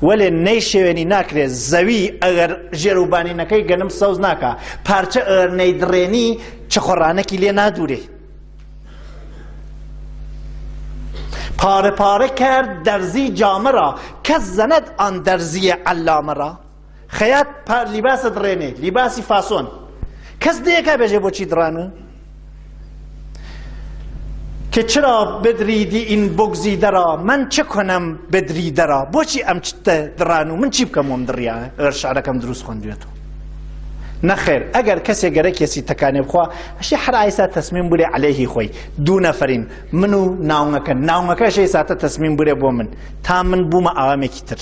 وەلێ نەیشێوێنی ناکرێت زەوی ئەگەر ژێروبانینەکەی گەنم سەوز ناکە پارچە ئەگەر نەیدڕێنی چخۆڕانەکی لێ نادوورێ پارە پارە کرد دەرزی جامەڕە کەس زەنەت ئان دەرزیە عەلامەڕە خەیات لیباسە دڕێنێ لیباسی فاسۆن کەس دەیەکا بێژێ بۆچی دڕانە که چرا بدریدی این بگزیدەرە من چه کنم بدریدەرە بۆچی ئەم چتە دڕان و من چی بکەم وەم دڕیانە ئەگەر شعرەکەم دروست خوێندوێتەوە نەخێر ئەگەر کەسێک گەرە کێسی تەکانێ بخوا ئەشی هەر ئایسا تەسمیم بورێ عەلەیهی خۆی دوو نەفەرین من و ناومەکە شەی ساتە تەسمیم بورێ بۆ من تا من بوومە ئاوامێکی تر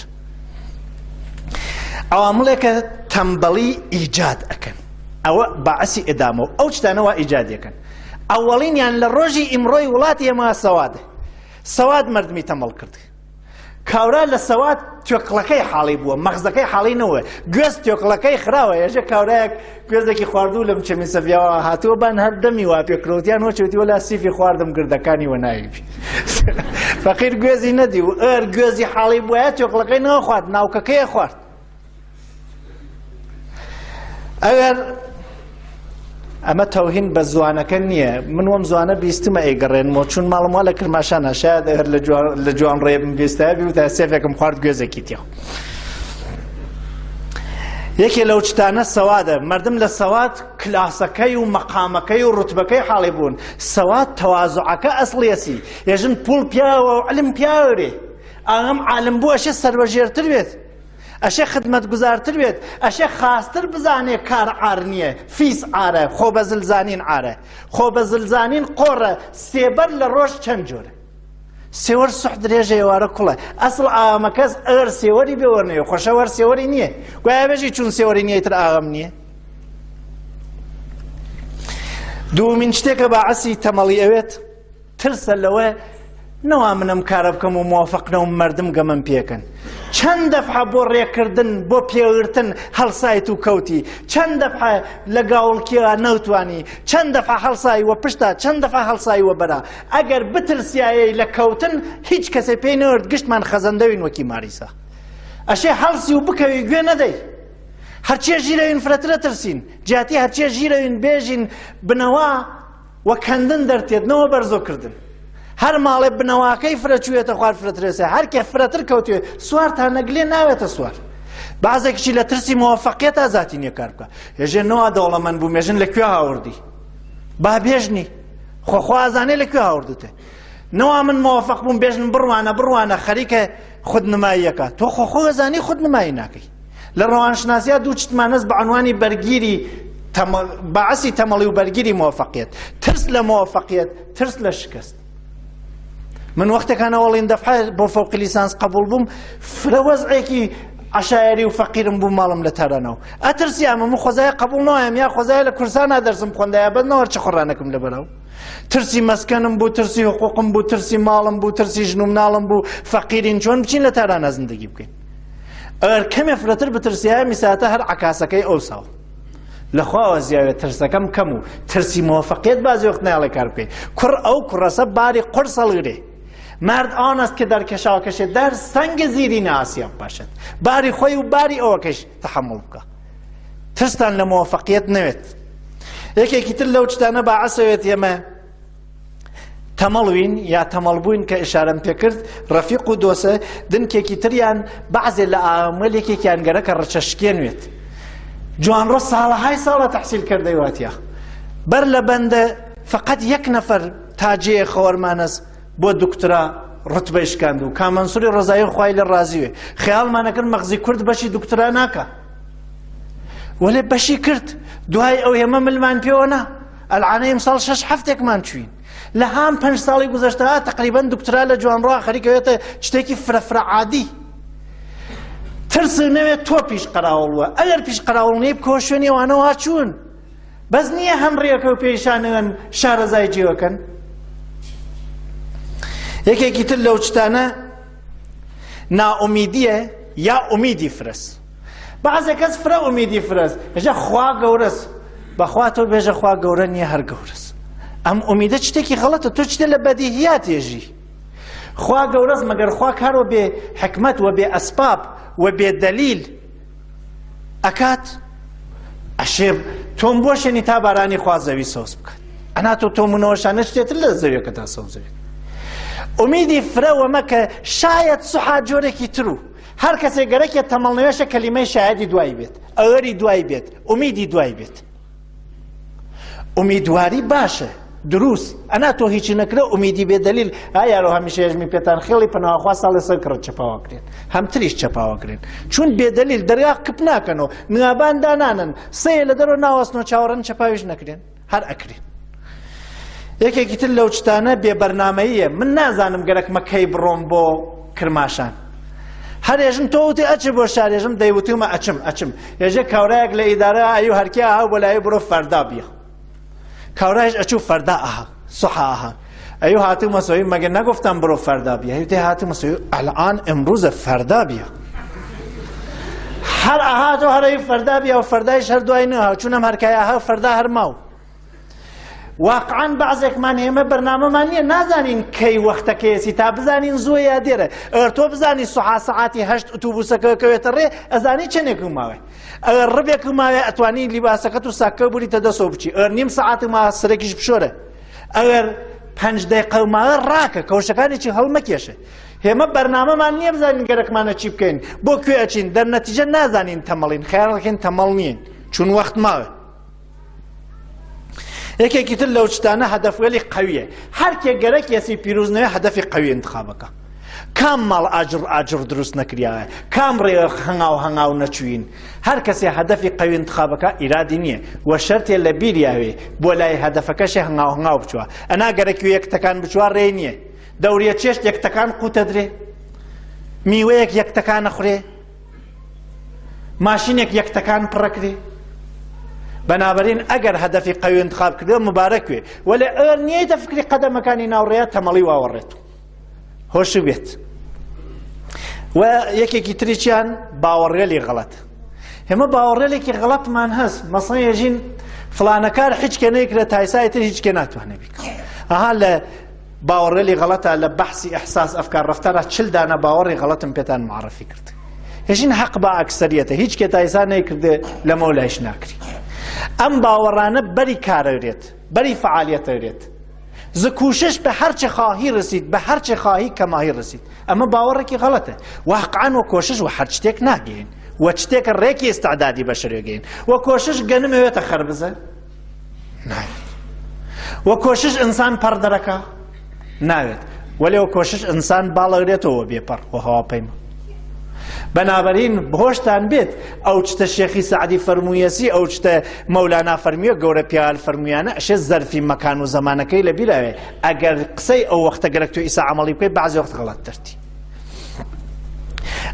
ئەوامڵێکە تەمبەڵی ئیجاد ئەکەن ئەوە باعەسی ئێدامەوە ئەو شتانەوە ئیجادیەکەن ئەوەڵینیان لە ڕۆژی ئیمڕۆی وڵاتی ئێمە سەوادە سەواد مردمی تەمەڵ کرد کاورا لە سەواد تۆکڵەکەی حاڵی بووە مەغزەکەی حاڵی نەوە گوێز تۆکڵەکەی خراوە ێژە کاورایەک گوێزێکی خواردوو لەم چەمی سەڤیاوە هاتووە بان هەر دەمی وا پێکرۆتیان وەچوتی وەلا سیفی خواردم گردەکانی وە ناویبی فەقیر گوێزی نەدی و ئەر گوێزی حاڵی بووە تۆکڵەکەی نەوە خوارد ناوکەکەیە خوارد ئەگەر ئەمە تەوهین بە زوانەکە نییە من وەم زوانە بیستمە ئەیگەڕێنمەوە چون ماڵم وا لە کرماشانە شاید هەر لە جوان ڕێبم بیستایە بی و تا سێفێکم خوارد گوێزێکی تێخ یەکێ لەو چتانە سەوادە مردم لە سەواد کلاسەکەی و مەقامەکەی و ڕوتبەکەی حاڵی بوون سەواد تەوازوعەکە ئەسڵیەسی ێژن پوڵ پیاوە و علم پیاوەرێ ئاغەم عالم بوو ئەشێ سەربەژێرتر بێت ئەشێ خدمەتگوزارتر بێت ئەشێ خاستر بزانێ کار عار نییە فیس عارە خۆ بە زلزانین عارە خۆ بە زلزانین قۆڕە سێبەر لە ڕۆژ چەند جۆرە سێوەر سوح درێژە ئێوارە کوڵە ئەسڵ ئامەکەس ئەگەر سێوەری بێوەرنەوە خۆشەوەر سێوەری نییە گوایە بێژی چون سێوەری نییە تر ئاغام نییە. دوومین شتێکە باعەسی تەمەڵی ئەوێت ترسە لەوە نەوا منم کارە بکەم و موافقنەوە مەردم گەمەم پێکەن. چەند دەفعە بۆ ڕێکردن بۆ پێوردن هەڵسایت و کەوتی، چەند دەفعە لە گاوڵکیەوە نەوتوانی، چەند دەفعە هەڵساییوە پشتا، چەند دەفعە هەڵساییوە بەرا. ئەگەر بترسیایە لە کەوتن هیچ کەسێ پێی نەوەرد گشتمان خەزەندەوین وەکی ماریسا. ئەشێ هەڵسی و بکەوی گوێ نەدەی. هەرچێ ژیرەوین فرەترە ترسین، جاتی هەرچێ ژیرەوین بێژین بنەوە وە کەندن دەرتێتنەوە بەرزۆکردن. هەر ماڵێ بنەواکەی فرەچوێتە خوارد فرەترێسە، هەرکێ فرەتر کەوتوێ سوار تا نەگلێ ناوێتە سوار. بەعزێکیشی لە ترسی موفەقیەت ئازاتی نییە کار بکە. هێژێ نەوە دەوڵەمەند بوو مێژن لەکوێ هاوردی؟ با بێژنی خۆخوا ئازانێ لەکوێ هاوردتێ. نەوە من موفەق بووم بێژن بڕوانە بڕوانە خەریکە خودنماییەکە. تۆ خۆخۆ ئەزانی خودنمایی ناکەی. لە ڕەوانشناسیە دوو چتمانەست بە عنوانی بەرگیری باعەسی تەمەڵی و بەرگیری موفەقیەت. ترس لە موفەقیەت، ترس لە شکست. من وەختێکانە وەڵین دەفعە بۆ فەوقی لیسانس قبول بووم فرە وەزعێکی عەشایری و فەقیرم بوو ماڵم لە تارانەوە. ئەترسیام من خۆزایە قبول ناوەم یا خۆزایە لە کورسانە دەرسم خوێندایە بەدنەوە چ خۆڕانەکەم لەبەرەوە. ترسی مەسکەنم بوو، ترسی حقوقم بوو، ترسی ماڵم بوو، ترسی ژن و مناڵم بوو، فەقیرین چۆن بچین لە تارانە زندگی بکەین. ئەگەر کەمێ فرەتر بترسیایە میساتە هەر عەکاسەکەی ئەو ساڵ. لەخواوە زیاوێت ترسەکەم کەم و ترسی موفەقیەت بازی وەخت ناڵێ کار بکەین. کوڕ ئەو کوڕەسە باری قورس هەڵگرێ. مرد آن است که در کشاکش در سنگ زیرین آسیاب باشد. باری خوی و باری اوکش تحمل بکە. ترستان لە موفەقیەت نەوێت. یەکێکی تر لەو شتانە باعەسەوێت ئێمە تەمەڵوین یا تەمەڵبووین کە ئیشارەم پێ کرد ڕەفیق و دۆسە دنکێکی تریان بەعزێ لە ئامەلێکێکیان گەرەکە ڕەچەشکێنوێت. جوانڕۆ ساڵەهای ساڵە تەحسیل کردەیواتیا. بەر لە بەندە فقط یەک نەفەر تاجەیە خەوەرمانەس بۆ دکترا ڕتبەی شکاند و کامەنسووری ڕۆزایی خوای لە ڕازیوێ. خەیاڵمانەکرد مەغزی کورد بەشی دکترا ناکە. وەلێ بەشی کرد. دوای ئەو ئێمە ملمان پێوە نا. ئەلعانەی ئەمساڵ 6 هەفتێکمان چوین. لە هەم 5 ساڵی گوزەشتەوە تقریبەن دکترا لە جوانڕۆ خەریکەوێتە شتێکی فرەفرە عادی. ترس نەوێت تۆ پیش قەراوڵوە. ئەگەر پیش قەراوڵ نیە بکەوە شوێنی ئەوانەوە چوون. بەس نییە هەم ڕێەکە و پێیشانەوەن شارەزای جێوەکەن. یەکێکی تر لەو شتانە ناومیدیە یا ئومیدی فرەس. بەعزێ کەس فرە ئومیدی فرەس ئەژە خوا گەورەس. بەخوا تۆ بێژە خوا گەورە نییە هەر گەورەس. ئەم ئومیدە شتێکی غەڵەتە. تۆ شتێ لە بەدیهیات هێژی. خوا گەورەس مەگەر خوا کارۆ بێ حکمەت و بێ ئەسباب و بێ دەلیل ئەکات ئەشێ تۆم بۆ شوێنی تا بارانی خوا زەوی سەوز بکات. ئەنا تۆ تۆمونەوەشانە شتێتر لە زەویەکە تا سەوزەوێت. ئومیدی فرەوەمە کە شاید سوحا جۆرێکی ترو هەر کەسێک گەرەکێ تەمەڵنەوێشە کەلیمەی شایەدی دوای بێت، ئەوەری دوای بێت، ئومیدی دوای بێت. ئومیدواری باشە، دروست. ئەنا تۆ هیچی نەکرە ئومیدی بێ دەلیل ئایارۆ هەمیشە هێژمی پێتان خێڵی پەناوەخوا ساڵی سەر کڕت چەپاوەکرێن، هەم تریش چەپاوەکرێن. چون بێ دەلیل دەرگا کپ ناکەنەوە، نوابان دانانن، سەیە لە دەرەوە ناوەستنەوە چاوەڕەن چەپاویش نەکرێن، هەر ئەکرێن. یەکێکی تر لەو شتانە بێبەرنامەییە. من نازانم گەرەکمە کەی بڕۆم بۆ کرماشان. هەر ێژم تۆ وتی ئەچ بۆ شارێژم دەیوتیمە ئەچم. ێژێ کاورایەک لە ئیدارە ئایو هەرکێ ئاها بۆ لای بڕۆ فەردا بیە. کاورایش ئەچوو فەردا ئاها سوحا ئاها. ئەیو هاتوومە سۆی مەگە نەگفتم بڕۆ فەردا بیە. هیوتێ هاتوومە سۆی ئەلعان ئەمڕۆزە فەردا بیە. هەر ئاهاتۆ هەرەی فەردا بیە و فەردایش هەر دوای نەها چونەم هەرکای ئاها فەردا هەرماو. واقعاً بعضێکمان هێمە بەرنامەمان نییە نازانین کەی وەختەکەیەسی تا بزانین زۆ یا دێرە. ئەگەر تۆ بزانی سوحا سەعاتی 8 ئۆتۆبوسەکە کەوێتە ڕێ ئەزانی چەندێک ماوێ. ئەگەر ڕبێک ماوێ ئەتوانی لیباسەکەت و ساکە بوریتە دەسەوە بچی. ئەگەر نیم سەعات ماوە سەرێکیش بشۆرە. ئەگەر 5 دقیقە ماوە ڕاکە کەوشەکانێکی هەڵمەکێشە. هێمە بەرنامەمان نییە بزانین گەرەکمانە چی بکەین بۆ کوێ ئەچین دەرنەتیجە نازانین تەمەڵین خەیاڵەکەین تەمەڵ نیین چون وەخت ماوە. یەکێکی تر لەو شتانە هەدەفوێلی قەویە. هەر کێ گەرەکێسی پیرۆزنەوەی هەدەفی قەوی انتخابەکە. کام ماڵ ئاجر دروست نەکریاوە، کام ڕێ هەنگاو نەچوین. هەر کەسێ هەدەفی قەوی انتخابەکە ئیرادی نییە وە شەرتێ لە بیریاوێ بۆ لای هەدەفەکەشی هەنگاو بچووە. ئەنا گەرەکی یەکتەکان بچووە ڕێ نییە. دەوریە چێشت یەکتەکان قوتە درێ، میوەیەک یەکتەکان نەخورێ، ماشینێک یەکتەکان پڕەکرێ. بەنابەرین ئەگەر هەدەفی قەوی انتخاب کردو مبارەکوێ، وەلێ ئەگەر نیەیتە فکری قەدەمەکانی ناوڕێیە تەمەڵی واوەڕێت و هۆش بێت. و یەکێکی تریچیان باوەڕێلی غەڵەتە. هێمە باوەڕێلێکی غەڵەتمان هەست، مەسەڵەن ێژین فڵانەکار هیچ کێ نەیکرێت تایسای تر هیچ کێ ناتوانێت بیکات. ئەها لە باوەڕێلی غەڵەتە لە بەحسی ئەحساس ئەفکار ڕەفتارە 40 دانە باوەڕی غەڵەتم پێتان معرفی کرد. هێژین حەق بە ئەکسەریەتە، هیچ کێ تایسا نەیکردێ لەمە لایش ناکری. ئەم باوەڕانە بەری کارەوێت، بەری فعالیەتەوێت. ز کوشش بە هەرچی خواهی رسید، بە هەرچی خواهی کەماهی رسید. ئەمە باوەڕێکی غەڵەتە. واقعان وە کۆشش و هەر شتێک ناگەین، وە شتێکە ڕێکی ئێستعدادی بەشەرێگەین. وە کۆشش گەنمەوێتە خەربزە ناوێت، وە کۆشش ئینسان پەڕ دەرەکە ناوێت، وەلێ وە کۆشش ئینسان باڵەگرێتەوە بێپەڕ و هەواپەیمە. بەنابەرین بهۆشتان بێت ئەو چتە شێخی سەعدی فەرموویەسی، ئەو چتە مەولانە فەرمیوە گەورە پیاوە فەرموویانە ئەشێ زەرفی مەکان و زەمانەکەی لە بیراوێ. ئەگەر قسەی ئەو وەختە گەرەک تۆ ئیسا عەمەڵی بکەی بەعزی وەخت غەڵەتترتی.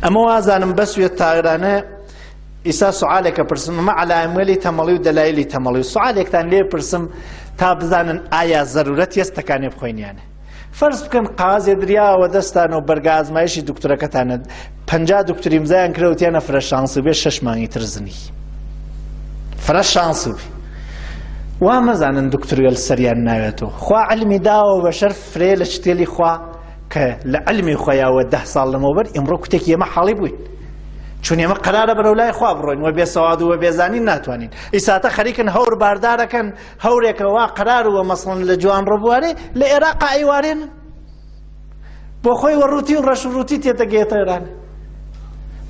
ئەمە وازانم بەسوێت تاغرانە ئیسا سوعالێکە پرسم، ئەمە عەلایمەلی تەمەڵی و دەلایلی تەمەڵی و سوعالێکتان لێ پرسم تا بزانن ئایا زەرورەت هێستەکانێ بخۆینیانە. فەرز بکەن قازێ دریاوە دەستان و بەرگە ئازمایشی دکتۆرەکەتانە 50 دکتۆری امزایان کراوتیانە فرە شانسی بێ 6 مانگی تر زنی. فرە شانسی بێ. وا مەزانن دکتۆریە لەسەریان ناوێتەوە. خوا عەلمی داوە بەشەر فرێ لە شتێلی خوا کە لە عەلمی خۆیاوە 10 ساڵ لەمەوبەر ئێمڕۆ کوتێکی ئێمە حاڵی بووین. چون ئێمە قەرارە بەرەو لای خوا بڕۆین، وە بێسەواد و وە بێزانی ناتوانین. ئیساتە خەریکن هەور باردارەکەن، هەورێکەوە قەرار وە مەسڵەن لە جوان ڕۆبوارێ لە عێراق ئایوارێنن. بۆ خۆی وە ڕووتی و ڕەش و ڕووتی تێتەگەیەتە ئێران.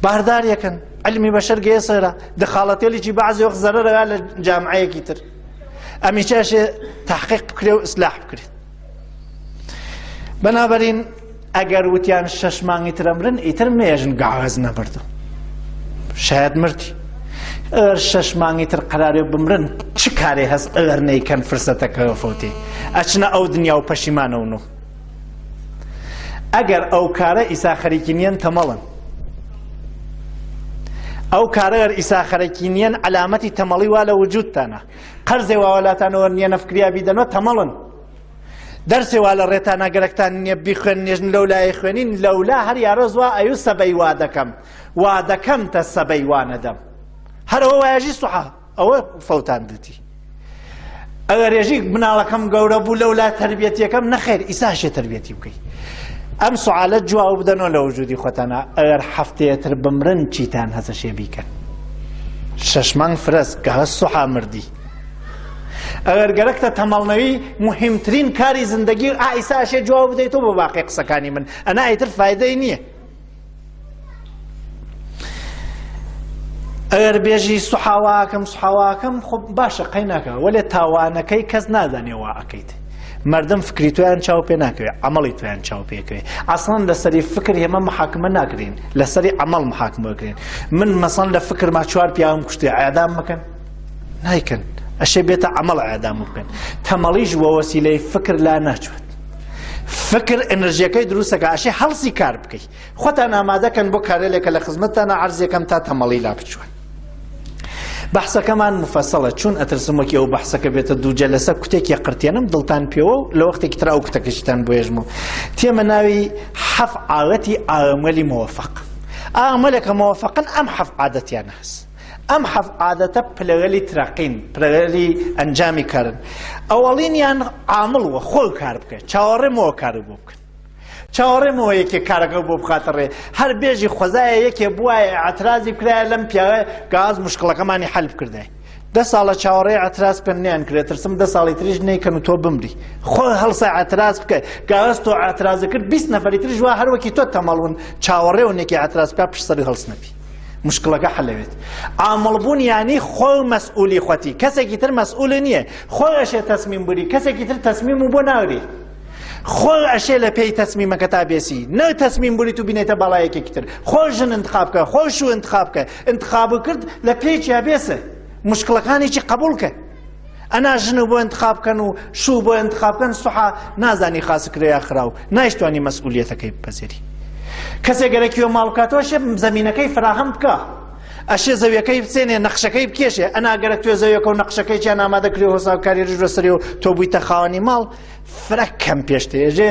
بارداریەکەن، عەلمی بەشەر گەیە سەیرە، دەخاڵەتێلیی بەعزی وەخت زەرەرەوە لە جامعەیەکی تر. ئەمیچاشێ تحقیق بکرێ و ئیسلاح بکرێت. بەنابەرین ئەگەر وتیان 6 مانگی ترە مرن، ئیتر مێژن گاواز نەبردو. شاید مردی. ئەگەر 6 مانگی تر قەرارێ بمرن، چ کارێ هەست ئەگەر نەیکەن فرسەتەکەوە فەوتێ؟ ئەچنە ئەو دنیا و پەشیمانەون و ئەگەر ئەو کارە ئیسا خەریکی نیەن تەمەڵن. ئەو کارە ئەگەر ئیسا خەریکی نیەن عەلامەتی تەمەڵی وا لە وجودتانە. قەرزێ وا وەلاتانەوە نییە نەفکریا بیدەنەوە تەمەڵن. دەرسێ وا لە ڕێتانە گەرەکتان نییە بیخوێن نێژن لەو لای خوێنین، لەولا هەر یارۆز وا ئەیوو سەبەی وا دەکەم، وا دەکەمتە سەبەی وا نەدەم. هەرەوە وایەژی سوحا ئەوە فەوتان دتی. ئەگەر ێژی مناڵەکەم گەورە بوو لەولا تەربیەتیەکەم نەخێر ئیساشێ تەربیەتی بکەی. ئەم سوعالە جواب بدەنەوە لە وجودی خۆتانە. ئەگەر هەفتەیەتر بمرن چیتان هەزە شێ بیکەن؟ 6 مانگ فرەس کە هەست سوحا مردی. ئەگەر گەرەکتە تەمەڵنەوی مهمترین کاری زندگی ئیساشێ جواب بدەیتەوە بە باقی قسەکانی من، ئەنا ئیتر فایدەی نییە. ئەگەر بێژی سوحاواکەم سوحاواکەم خۆ باشە قەی ناکەوە، وەلێ تاوانەکەی کەس نازانێ وا ئەەکەیت. مردم فکری تویان چاو پێ ناکەوێت، عەمەڵی تویان چاو پێکەوێت. ئەسڵەن لەسەری فکر هێمە محاکمە ناکرین، لەسەری عەمەڵ محاکمە بکرێن. من مەسەڵەن لە فکرما 4 پیاوم کوشتێ ئاعدام مەکەن؟ نایکەن. ئەشێ بێتە عەمەڵ ئاعدام بکەن. تەمەڵیش وە وەسیلەی فکر لا ناچوێت. فکر ئەنرژیەکەی دروستەکە، ئەشێ هەڵسی کار بکەیت. خۆتان ئامادەکەن بۆ کارێکە لە خزمەتتانە عەرزێکەم تا تەمەڵی لا بچوون. بەحسەکەمان مفەسەڵە، چون ئەترسم وەکی ئەو بەحسەکە بێتە 2 جەلسە کوتێکی قرتێنم دڵتان پێوە و لە وەختێکی تر ئەو کوتەکەشتان بۆ ێژمەوە. تێمە ناوی 7 عادەتی ئامەلی مۆوەفەق. ئامەلێکە مۆوەفەقن ئەم 7 عادەتیانە هەست. ئەم 7 عادەتە پلەوەلی ترەقین، پلەوەلی ئەنجامی کارن. ئەوەڵینیان عامڵوە خۆی کار بکەن، چاوەڕێمەوە کار بۆ بکەن. چاوەڕێمەوە یەکێ کارەکە بۆ بخاتە ڕێ. هەر بێژی خۆزایە یەکێ بوایە ئەترازی بکرایە لەم پیاوە گاز مشکڵەکەمانی حەل بکردای. 10 ساڵە چاوەڕێ ئەتراز پێنیان کرێت، ترسم 10 ساڵی تریش نەیکەن و تۆ بمری. خۆ هەڵسای ئەتراز بکە، گاز تۆ ئەترازە کرد 20 نەفەری تریش وا هەروەکی تۆ تەمەڵون چاوەڕێونێکی ئەتراز بکە پشت سەری هەڵس نەبی. مشکلەکە حەلەوێت. عامڵبوون یعنی خۆی مەسئولی خۆتی، کەسێکی تر مەسئول نییە. خۆی ئەشێ تەسمیم بوری، کەسێکی تر تەسمیم و بۆ ناوری. خۆی ئەشێ لە پێی تەسمیمەکە تا بێسی، نە تەسمیم بوریت و بینێتە باڵایەکێکی تر. خۆی ژن انتخاب بکە، خۆی شو انتخاب بکە. انتخاب کرد لە پێی چیا بێسە، مشکلەکانێکی قبول کە. ئەنا ژن و بۆ انتخاب بکەن و شوو بۆ انتخاب بکەن سوحا نازانی خاسکرەیە خراو نایشتوانی مەسئولیەتەکەی بپەزێری کەسێک گەرەکیوە ماڵ بکاتەوە زەمینەکەی فراهم بکە ئەشێ زەویەکەی بچێنێ نەخشەکەی بکێشێ ئەنا گەرەک توێ زەویەکە و نەخشەکەی چیان ئامادەکرێ هۆساوکاری ڕژ بەسەری و تۆ بوویتە خاوەنی ماڵ فرە کەم پێشتێژێ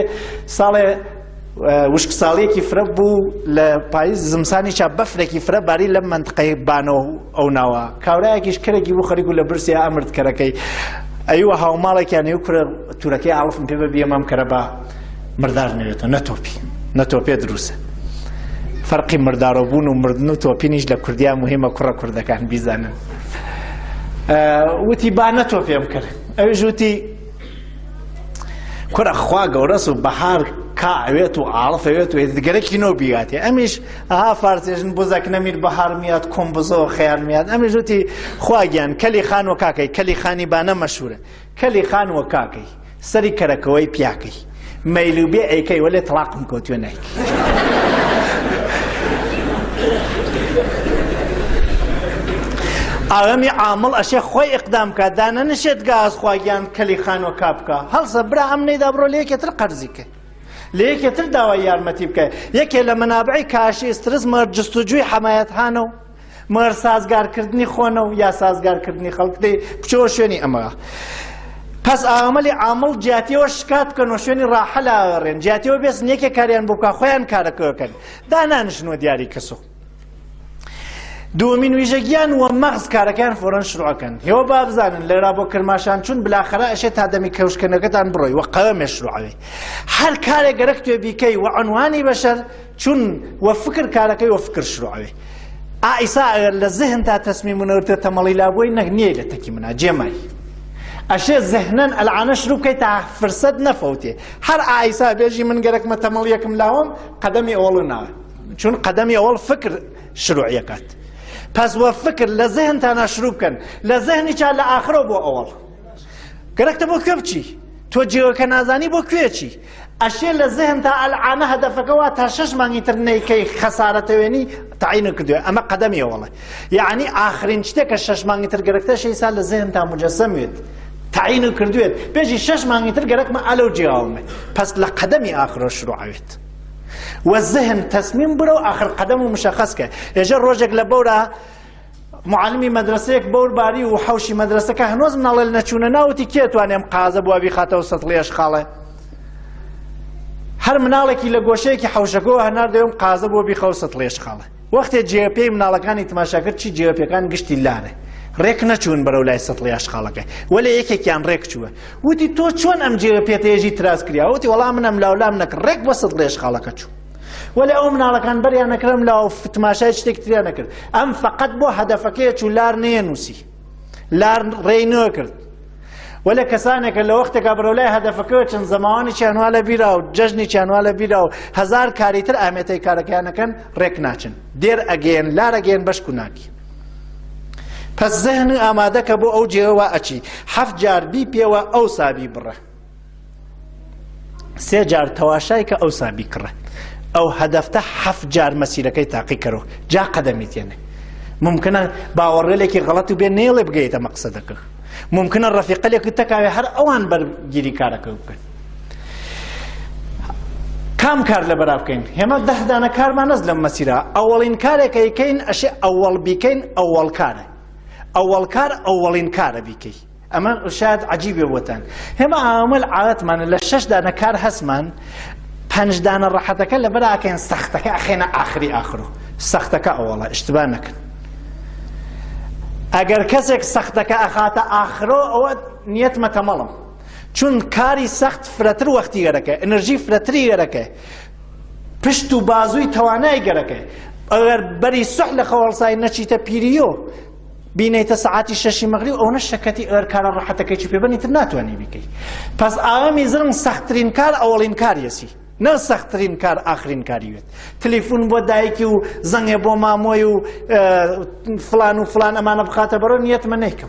ساڵێ وشک ساڵیەکی فرە بوو لە پاییز زمسانی چا بەفرێکی فرە باری لەم منتقەی بانەوە ئەو ناوە کاورایەکیش کرێکی بوو خەریک و لە برسی ئامرد کەرەکەی ئەیوە هاوماڵێکیان ئەو کرە تورەکەی ئاڵفم پێ بەبێ مەم کەرە بە مردار نەوێتەوە نەتۆپێ دروستە فەرقی مردارۆبوون و مردن و تۆپینیش لە کوردیا مهمە کوڕە کوردەکان بیزانن وتی با نەتۆپێم کرد ئەویش وتی کوڕە خوا گەورەس و بەهار کاوێت و ئاڵفەوێت و گەرەکی نۆ بیاتێ ئەمیش ئەها فارسێژن بۆزەک نەمیر بەهار میاد کۆم بزەوە خەیار میاد ئەمیش وتی خواگیان کەلی خان و کاکەی کەلی خانی بانە مەشهورە کەلی خان و کاکەی سەری کەرەکەوەی پیاکەی مەیل و بێ ئەیکەی وەلێ تەڵاقم کۆتوێ نایکی ئاغەمی عامڵ ئەشێ خۆی ئیقدام کات دانە نشێت گاز خواگیان کەلی خانوە کابکە هەڵسە برا ئەم نەیدا بڕۆ لە یەکێتر قەرزیکە لە یەکێتر داوای یارمەتی بکە یەکێ لە منابعی کاشی سترس مەرج جستوجوی حەمایەتهانە و مەر سازگارکردنی خۆنە و یا سازگارکردنی خەڵک دەی بچەوە شوێنی ئەمە پس ئامەلی عامڵ جیاتیەوە شکات بکەن و شوێنی ڕاحە لاگەڕێن جیاتیەوە بێسن یەکێک کاریان بۆ بکە خۆیان کارەکەوەکەن دانانشنەوە دیاری کەسۆ دووەمین ویژەگیان وە مەغز کارەکەیان فۆرەن شروعەکەن هێوە با بزانن لێرا بۆ کرماشان چون بلاخەرە ئەشێ تا دەمی کەوشکەنەکەتان بڕۆی وە قەوەمێ شروعەوێ هەر کارێک گەرەک توێ بیکەی وە عنوانی بەشەر چون وە فکر کارەکەی وە فکر شروعەوێ ئائیسا ئەگەر لە زەهن تا تەسمیم ونەورتە تەمەڵی لابۆی نەک نییە لە تەکی منە جێمای ئەشێ زەهنەن ئەلعانە شروع بکەی تا فرسەت نەفەوتێ هەر ئائیسا بێژی من گەرەکمە تەمەڵیەکم لاوەم قەدەمی ئەوڵ ناوە چون قەدەمی ئەوڵ فکر شروعیەکات پس وە فکر لە زەهنتانە شروع بکەن لە زەهنی چا لە ئاخرەوە بۆ ئەوڵ گەرەکتە بۆ کوێ بچی تۆ جێوەکە نازانی بۆ کوێچی ئەشێ لە زەهن تا ئەلعانە هەدەفەکەوە تا 6 مانگی تر نەیکەی خەسارەتەوێنی تەعین کردووە ئەمە قەدەمی ئەوڵە یعنی ئاخرین شتێکە 6 مانگی تر گەرەکتە شەیسا لە زەهن تا مجەسەمێت تعین کردوێت پێشی 6 مانگی تر گەرەکمە ئەلەو جێڵمێ پس لە قەدەمی ئاخرەوە شروعەوێت والذهن تسميم برو آخر قدم مشخص كه يجي روجك لبورا معلمي مدرسيك بور باري وحوشي مدرسة كهنوز من الله لنشونا ناوتي كيت وأنا مقازب وأبي خاطر وسطليش خاله هر منالك إلى جوشيك حوشكوه هنار يوم قازب وأبي خاطر وسطليش خاله وقت جي بي منالكان يتماشى كرت شي جي بي كان قشتي لاره ريك نشون برو لا يسطليش خالك ولا يك كان ريك شو ودي تو شون أم جي بي تيجي تراس كريا ودي والله من أم لا ولا منك ريك وسطليش خالك شو ولا أمنا على كان بري أنا كلام لا في تماشى تشتكي أنا كر أم فقط بو هدفك شو لار نينوسي لار رينوكر ولا كسانك اللي وقتك برولاه هدفك كان زماني كان ولا بيراو ججني كان ولا بيراو هزار كاريتر أهميتي كارك أنا كان ريك ناتشن دير أجين لار أجين باش كناكي پس ذهن آماده که بو او جیوا اچی 7 جار بی پیوا او سابی بره 3 جار تواشای که او سابی کره او هدفته 7 جار مسیره که تحقیق کرو جا قدمیت یعنی ممکنه باور لکی غلط بین نیل بگیت مقصدک ممکنه رفیق لکی تکاوی هر اوان بر گیری کارکو کن کام کار لبراب کن هما 10 دانه کار ما نزلم مسیره اولین کاری که کین اش اول بیکین اول کاره أول كار أولين كار بيكي أما شاهد عجيب وتان هم عامل عادت من لشش دانا كار هسمان 5 دانا راحتك اللي بدأ كان سختك أخينا آخره سختك أولا اشتبانك أجر كسك سختك أخاتا آخره أو نيت ما تملم چون كاري سخت فرتر وقتي جركه انرژي فرتري جركه پشتو بازوي تواناي جركه أجر بري سحل خوالصاي نشيته بيريو بینیت ساعتی 6 مغرب او نشکتی کار راحت کی چی بنی تناتوانی بکی پس آمی زرن سخترین کار اولین کار یسی نه سخترین کار آخرین کاریت تلفن بود دایکی و زنگ با ماموی و فلان و فلان امان بخاطر برو نیت من نکم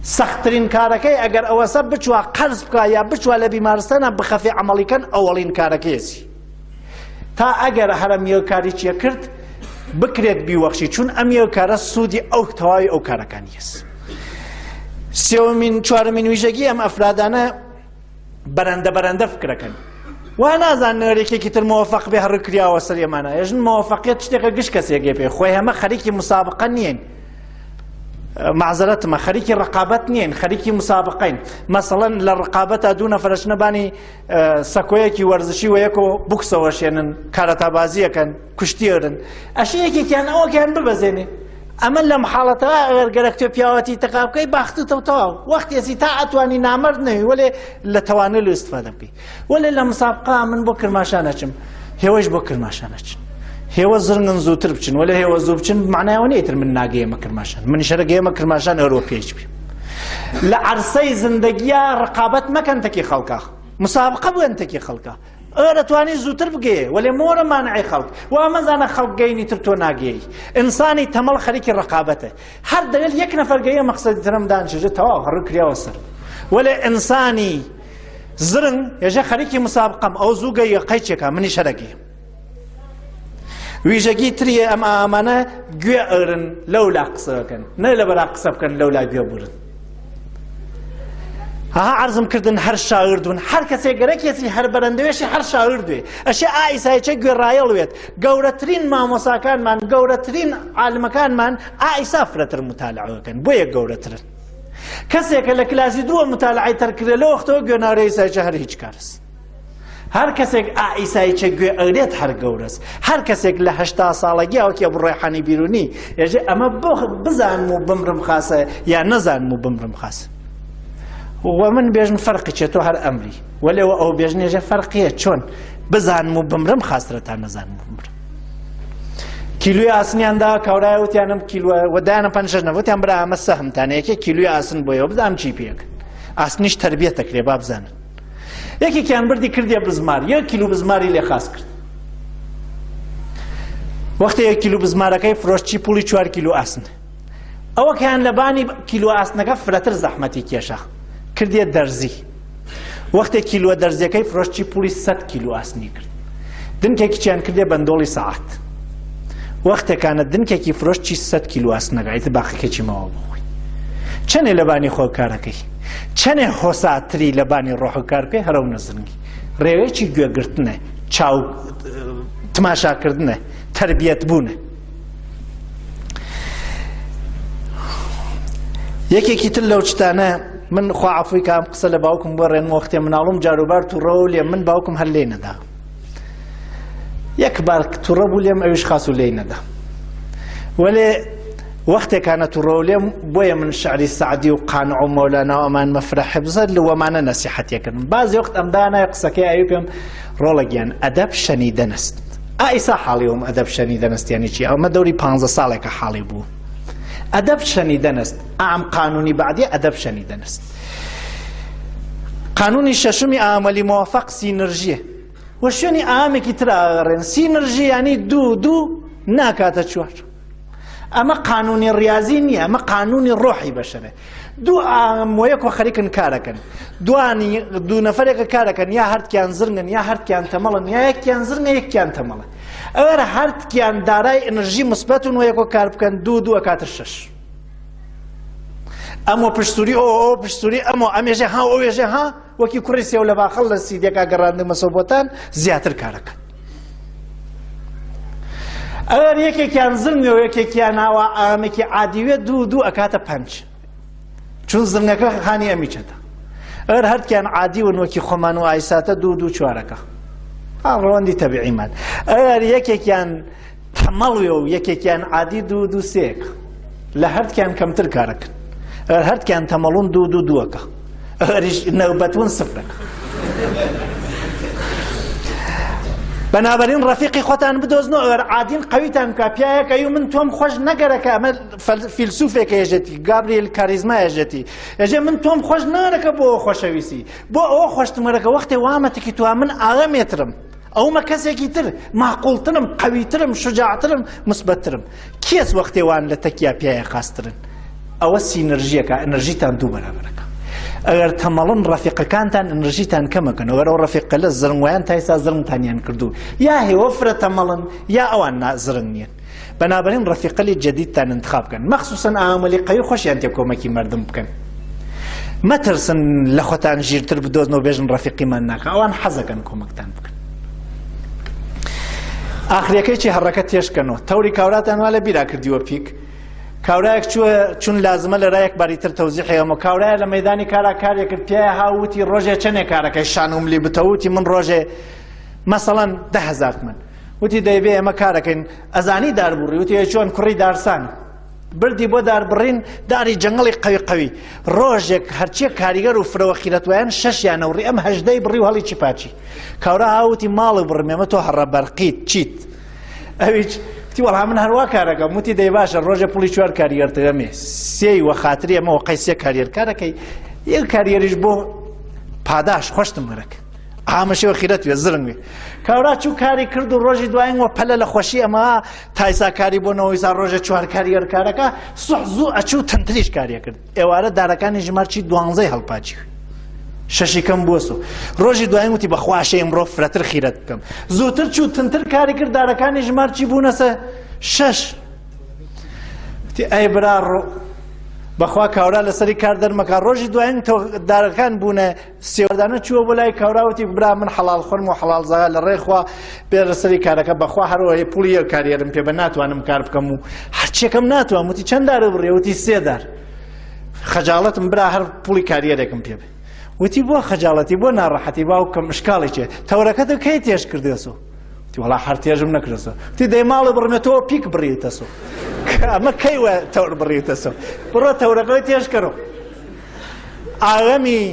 سخترین کار کی اگر اوسب بچوا قرض بکا یا بچوا لبیمارستان بخفی عملی کن اولین کار کی یسی تا اگر هرم یو کاری چی کرد بکرێت بیوەخشی چون ئەم یەو کارە سوودی ئەو تەواوی ئەو کارەکانی هەست سێوەمین چوارەمین ویژەگی ئەم ئەفرادانە بەرەندە فکرەکەن وا نازانێکی تر مۆفەق بێ هەڕکریاوە سەر ئێمانە ێژن مۆفەقیەت شتێکە گشت کەسێکێ پێ خۆی هەمە خەریکی مسابقە نیین معزەرەتمە خەریکی ڕقابەت نیین خەریکی مسابقەین مەسەڵەن لە ڕقابەتە دوو نەفرەش نەبانی سەکۆیەکی وەرزشی و یەکۆ بوکسەوە شێنن کارەتابازیەکەن کوشتیێرن ئەشی یەکێکیان ئەوەکیان ببەزێنێ ئەمە لەم حاڵەتەوە ئەگەر گەرەک تۆ پیاوەتی تەقا بکەی باختتەوە تەواو وەختێسی تا ئەتوانی نامەرد نەوی وەلێ لە تەوانە لە ئیستفادە بکەی وەلێ لە مسابقە من بۆ کرماشانە چم هێوەش بۆ کرماشانە چن هێوە زرنگن زووتر بچن وەلێ هێوە زوو بچن معنایەوە نیەتر من ناگەیەمە کرماشان من شەرەگەیەمە کرماشان ئەوڕۆ پێش بێ لە عەرسەی زندگیە ڕقابەت مەکەن تەکی خەڵکە مسابقە بوێن تەکی خەڵکە ئەوە توانی زووتر بگێ وەلێ مۆرە مانعی خەڵک وا مەزانە خەڵک گەینی تر تۆ ناگەی ئینسانی تەمەڵ خەریکی ڕقابەتە هەر دەوێت یەک نەفەر گەیە مەقسەدی ترم دانیشێ تەواو هەڕوو کراوە سەر وەلێ ئینسانی زرنگ ێژە خەریکی مسابقەم ئەو زوو گەیە قەیچێکە منی شەرەگەی ویژەگی تریە ئەم ئامانە گوێ ئەرن لەولا قسە بکەن نە لەبەرا قسە بکەن لەولا گوێ بورن ها عرضم کردن هەر شاعر دون هەر کەسێک گەرەکێکی هەر بەرەندەوێشی هەر شاعر دوێ ئەشێ ئایسایچە گوێڕایەڵوێت گەورەترین مامۆساکانمان گەورەترین عالمەکانمان ئایسا فرەتر متالعەکەن بۆیە گەورەترن کەسێکە لە کلاسی دووە متالعەی تەرکرێ لە وەختەوە گوێناوری ئایسایچە هەر هیچ کارس هەر کەسێک ئایسایچە گوێ ئەرێت هەر گەورەس هەر کەسێک لە 80 ساڵەگی ئەوکێ بڕێحانی بیرونی ێژێ ئەمە بزانم و بمرم خاسە یا نەزانم و بمرم خاسە ومن بيجن فرق چتو هر امري ولا او بيجن جه فرقيه چون بزان مو بمرم خاصرت نزان بمرم كيلو اسنيان دا كورا وتيانم كيلو ودانا پنجنا وتيان برا مسهم تانه كي كيلو اسن بويو بزام چي بيك اسنيش تربيه تقريبا بزان يكي كان بردي كردي بزمار يا كيلو بزماري لي خاص كرد وقت يا كيلو بزماركاي فروشي پولي 4 كيلو اسن او كان لباني كيلو اسنك فرتر زحمتي كيشا کردیە دەرزی وەختێک کیلووە دەرزیەکەی فرۆشتی پولی 100 کیلو ئاسنی کرد دنکێکیان کردێ بەندۆڵی سەعات وەختێکانە دنکێکی فرۆشتی 100 کیلو ئاسنەکەیت باقیکێکی ماوە بخۆی چەندێ لەبانی خۆ کارەکەی چەندێ هۆساتری لەبانی ڕۆح و کار پێ هەرە و نەزرنگی ڕێوەیەکی گوێگرتنە چاو تماشاکردنە تەربیەت بوونە یەکێکی تر لەو شتانە من خوا عفوی کام قسە لە باوکم بۆ ڕێن وەختێ مناڵم جاروبار تووڕە لێ من باوکم هەر لێ نەدا یەک بار تووڕە بوو لێم ئەویش خاس و لێی نەدا وەلێ وەختێکانە تووڕە لێم بۆیە من شعری سعدی و قانع و مەولانا و ئەمان مەفرە حفزە لەوەمانە نەسیحەتیەکردم بعضی وەخت ئەمدانایە قسەکەی ئەوی پێم ڕۆڵەگیان ئەدەب شەنیدەنست ئایسا حاڵیەوەم ئەدەب شەنیدەنستیانی چی ئەمە دەوری 15 ساڵێکە حاڵی بوو أدب شنیدنست عام قانوني بعدي أدب شنیدنست قانوني ششمي عملي موافق سينرجيه وشوني عامي كترا سينرجي يعني دو ناكاتا تشوار أما قانوني الرياضي نية أما قانوني الروحي بشرة دو عام ويكو خريكن كاركن دو نفرق كاركن يا هرت كان زرنن يا هرت كان تملن يا يك كان زرنن يك كان تملن ئەوە هەردکیان دارای ئەنەرژی مثبەتن و یەکۆ کار بکەن دوو ئەکاتە 6 ئەمە پشتوری ئەو پشتوری ئەمێژێ ها ئەو ێژێ ها وەکی کوڕی سێو لە باخەڵ لە سیدێکا گەڕاندمە سەبۆتان زیاتر کارەکەن ئەگەر یەکێکیان زرنگە و یەکێکیان ناوە ئامێکی عادیوێ دوو ئەکاتە 5 چون زرنگەکە خانی ئەمیچەتە ئەگەر هەردکیان عادیون وەکی خۆمان و ئایساتە دوو 4 ڕۆندی تەبیعیمان ئەگەر یەکێکیان تەمەڵوێ و یەکێکیان عادی دوو 3 لە هەردکیان کەمتر کارەکەن ئەگەر هەردکیان تەمەڵون دوو 2 ئەگەریش نەوبەتون 0 بەنابەرین ڕەفیقی خۆتان بدۆزنەوە ئەگەر عادین قەویتان بکە پیاەکەی و من تۆم خۆش نەگەرەکە ئەمە فیلسوفێکە ێژێتی گابریێل کاریزما ێژێتی ئێژێ من تۆم خۆش نارەکە بۆ خۆشەویستی بۆ ئەوە خۆشتمەرەکە وەختێ وامەتێکی تووا من ئاغەمێترم ئەومە کەسێکی تر معقوڵترم قەویترم شجاعترم مثبەتترم کێس وەختێ وان لە تەکیا پیاە خاسترن ئەوە سینەرژیەکە ئەنەرژیتان دوو بەرابەرەکە ئەگەر تەمەڵن ڕەفیقەکانتان ئەنەرژیتان کەمەکەن ئەوەرە ئەو ڕەفیقە لە زرنگویان تا ئێستا زرنگتانیان کردو یا هێوەفرە تەمەڵن یا ئەوان زرنگ نیەن بەنابەرین ڕەفیقەلی جەدیدتان انتخاب بکەن مەخسووسەن ئامەلی قەوی خۆشیان تێ کۆمەکی مەردم بکەن مەترسن لە خۆتان ژیرتر بدۆزنەوە بێژن ڕەفیقیمان ناکە ئەوان حەزەکەن کۆمەکتان بکەن. ئاخریەکەی چی هەڕەکە تێشکەنەوە تەوری کاوراتان وا لە بیرا کردیوە پیک کاورایەک چون لازمە لە ڕایەک باریتر تەوزیحەوە کاورایە لە مەیدانی کارا کارێک کرد پیایە هاوتی ڕۆژێ چەندێ کارەکەی شانوم لی بتەوتی من ڕۆژێ مەسەڵەن 10,000 من وتی دەیبێ ئێمە کارەکەین ئەزانی داربوڕی وتی چۆن کوڕی دارسان بردی بۆ داربڕین داری جەنگڵی قەوی قەوی ڕۆژێک هەرچیە کاریگەر و فرەوە خیرەتوایان 6 یانەوڕی ئەم 18 بڕی و هەڵی چی پاچی کاورا هاوتی ماڵی بڕم ئێمە تۆ هەڕە بەرقیت چیت ئەویچ وتی وەڵا من هەروە کارەکەم وتی دەی باشە ڕۆژە پوڵی 4 کاریگەرتەمێ سێی وە خاتری ئەمەوە قەیسێ کاریێر کارەکەی یەک کاریێریش بۆ پاداش خۆشتم وەرەکە ئامەشەوە خیرەت وێ زرنگ وێ کاورا چوو کاری کرد و ڕۆژی دوایەوە پەلە لە خۆشی ئەمە تایسا کاری بۆنەوەی سا ڕۆژە 4 کاریگەر کارەکە سوح زوو ئەچوو تەنتریش کاریە کرد ئێوارە دارەکانی ژمارچی 12 هەڵپاچی شەشی کەم بووەسۆ ڕۆژی دوایەم وتی بەخواشە ئەمڕۆ فرەتر خیرەت بکەم زووتر چوو تنتر کاری کرد دارەکانی ژمارچی بوونەسە 6 وتی ئەی برا بەخوا کاورا لەسەری کار دەرمەکە ڕۆژی دوایەن دارەکان بوونە سێوەردانە چووە بۆ لای کاوراوتی برا من حەڵال خۆرم و حەڵال زاغا لە ڕێخوا بێ لەسەری کارەکە بەخوا هەروەیە پوڵی یەک کاریێرم پێ بە ناتوانم کار بکەم و هەرچێکم ناتوانم وتی چەند دارە بڕێ وتی 3 دار خەجاڵەتم برا هەر پوڵی کاریێرێکم پێ بێ وتی بۆ خەجاڵەتی بۆ ناڕەحەتی باوکەم مشکاڵی چێ تەورەکەت کەی تێش کردێسۆ وتی وەڵا هەر تێژم نەکردەسۆ وتی دەی ماڵی بڕمێتەوە پیک بڕیتەسۆ ئەمە کەیوە تەور بڕیتەسۆ بڕۆ تەورەکەی تێشکەرەوە ئاغەمی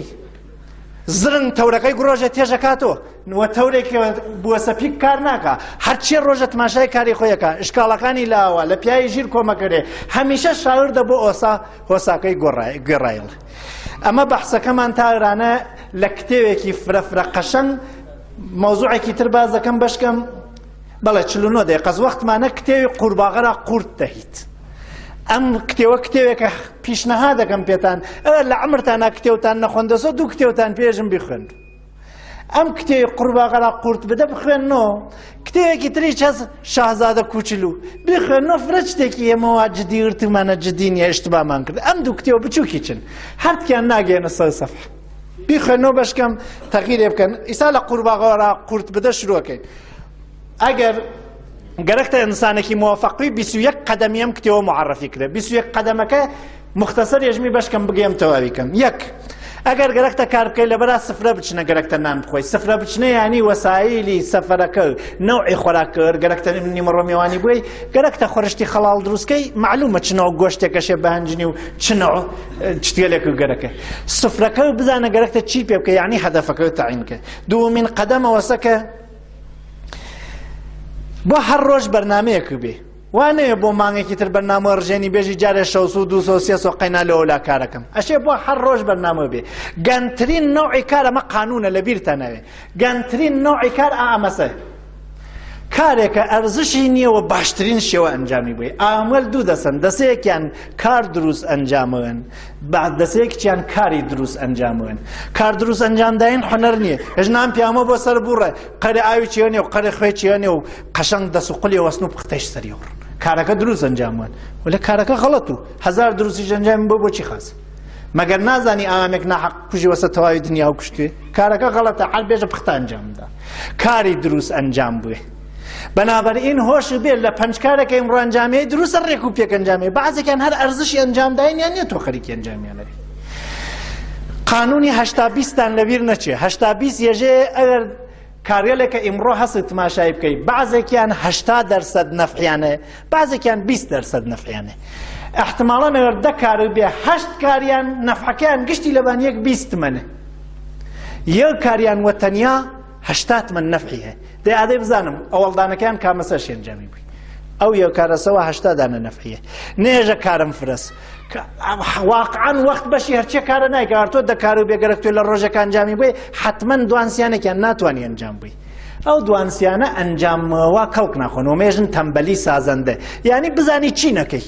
زرنگ تەورەکەی گڕۆژە تێژەکاتەوە وە تەورێکی بووەسە پیک کار ناکە هەرچی ڕۆژە تماشای کاری خۆیەکە شکاڵەکانی لاوە لە پیاوی ژیر کۆمەکەرێ هەمیشە شاوردە بۆ هۆساکەی گێڕایڵ ئەمە بەحسەکەمان تاگرانە لە کتێوێکی فرەفرە قەشەنگ مەوزوعێکی تر باز دەکەم بەشکەم بەڵێ 49 دقیقە وەختمانە کتێوی قورباغەرە قورت دەهیت ئەم کتێوە کتێوێکە پیشنەها دەکەم پێتان لە عمرتانە کتێوتان نەخوێندەسۆ 2 کتێوتان پێشم بخوێن ئەم کتێوی قورباغەرە قورت بدە بخوێنەوە کتێوێکی تریش هەست شاهزادە کوچلو بخوێنەوە فرە شتێکی ئێمەوە جدیورتمانە جدی نیە ئیشتبامان کرد ئەم 2 کتێوە بچووکی چن هەرتکیان ناگەێنە 100 سەفحە بخوێنەوە بەشکەم تەغییرێ بکەن ئیسا لە قورباغەرە قورت بدە شروعەکەین ئەگەر گەرەکتە ئینسانێکی موفەقی 21 قەدەمی ئەم کتێوە معرفی کرێ 21 قەدەمەکە مختصر یەژمی بەشکەم بگەم تەواویکەم یەک ئەگەر گەرەکتە کار بکەی لەبەرا سفرە بچنە گەرەکتە نان بخۆی سفرە بچنە ینی وەسایلی سەفەرەکە نەوعی خۆراکەر گەرەکتە نیمەڕۆ میوانی بووی گەرەکتە خۆرشتی خەڵاڵ دروستکەی معلومە چنەوە گۆشتێکەشێ بەهەنجنی و چنەوە شتێلێک گەرەکە سفرەکە بزانە گەرەکتە چی پێ بکە یعنی هەدەفەکە تەعیینکە دووەمین قەدەمەوەسەکە بۆ هەر ڕۆژ بەرنامەیەک بێ وانەیە بۆ مانگێکی تر بەرنامە ڕژێنی بێژی جارێ 600 و 200 قەینا لەوەلا کارەکەم ئەشێ بۆ هەر ڕۆژ بەرنامە بێ گەنترین نەوعی کار ئەمە قانونە لە بیرتانەوێ گەنترین نەوعی کار ئامەسە کارێکە ئەرزشی نییەوە باشترین شێوە ئەنجامی بووی ئامەل 2 دەسن دەسەیەکیان کار دروست ئەنجامەوەن بعد دەسەیەکیان کاری دروست ئەنجامەوەن کار دروست ئەنجامداین هونەر نییە هێژنان پیامە بۆ سەر بوڕێ قەرێ ئاوی چیێنێ و قەرێ خوێ چیێنێ و قەشەنگ دەس و قوڵی وەسن و بقتەش سەریوڕ کارەکە دروست ئەنجامەوەن وەلە کارەکە غەڵەت و 1000 دروستیش ئەنجامی بۆ بۆچی خاس مەگەر نازانی ئامێک ناحەق کوژی وەسە تەواوی دنیا و کوشتوێ کارەکە غەڵەتە حەل بێژە پختە ئەنجامدا کاری دروست ئەنجام بووێ بەنابەرئین هۆش بێت لە پەنجکارێکە ئەمڕۆ ئەنجامەیە دروستە ڕێک و پێک ئەنجامێ بەعزێکیان هەر ئەرزشی ئەنجامداینیان نییە تۆ خەریکی ئەنجامیانەوێ قانونی 80-20تان لەبیر نەچێ 80-20 یەژێ ئەگەر کارێلێکە ئیمڕۆ هەست تماشای بکەی بەعزێکیان 80% نەفعیانە بەعزێکیان 20% نەفعیانە احتماڵاً ئەگەر 10 کار بێ 8 کاریان نەفعەکەیان گشتی لەبانیەک 20 تمەنە یەک کاریان وەتەنیا 80 من نەفعیە دەی ئادەی بزانم ئەوەڵدانەکەیان کامەسەر ئەنجامی بووی ئەو یەک کارەسەوە 80 دانە نەفعیە نێژە کارم فرەس واقعاً وەخت بەشی هەرچی کارە نایکە هەر تۆ دەکار و بێگەرەک توێ لە ڕۆژەکە ئەنجامی بووی حتمەن دوانسیانێکیان ناتوانانی ئەنجام بووی ئەو دوانسیانە ئەنجامەوە کەڵک ناخۆنەوە مێژن تەمبەلی سازەندە یعنی بزانی چی نەکەی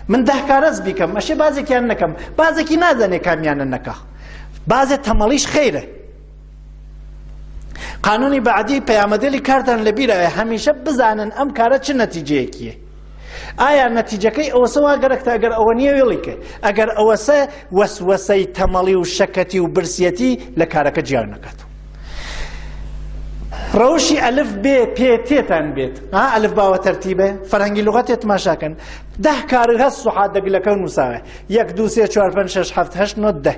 من 10 کارەز بیکەم ئەشێ بازێکیان نەکەم بازێکی نازانێ کامیانە نەکە بازێ تەمەڵیش خەیرە قانونی بعدی پەیامەدەلی کارتان لەبیرەوە هەمیشە بزانن ئەم کارە چ نەتیجەیەکیە ئایا نەتیجەکەی ئەوەسە وا گەرەکتە ئەگەر ئەوە نییە وێڵیکە ئەگەر ئەوەسە وەسوەسەی تەمەڵی و شەکەتی و برسیەتی لە کارەکە جیان نەکات. ڕەوشی ئەلف بێ پێ تێتان بێت ئەلف باوە تەرتیبە فەرهەنگی لوغەتێ تماشاکەن 10 کارە هەست سوحات دەگلەکە نووساوە 1 2 3 4 5 6 7 8 9 10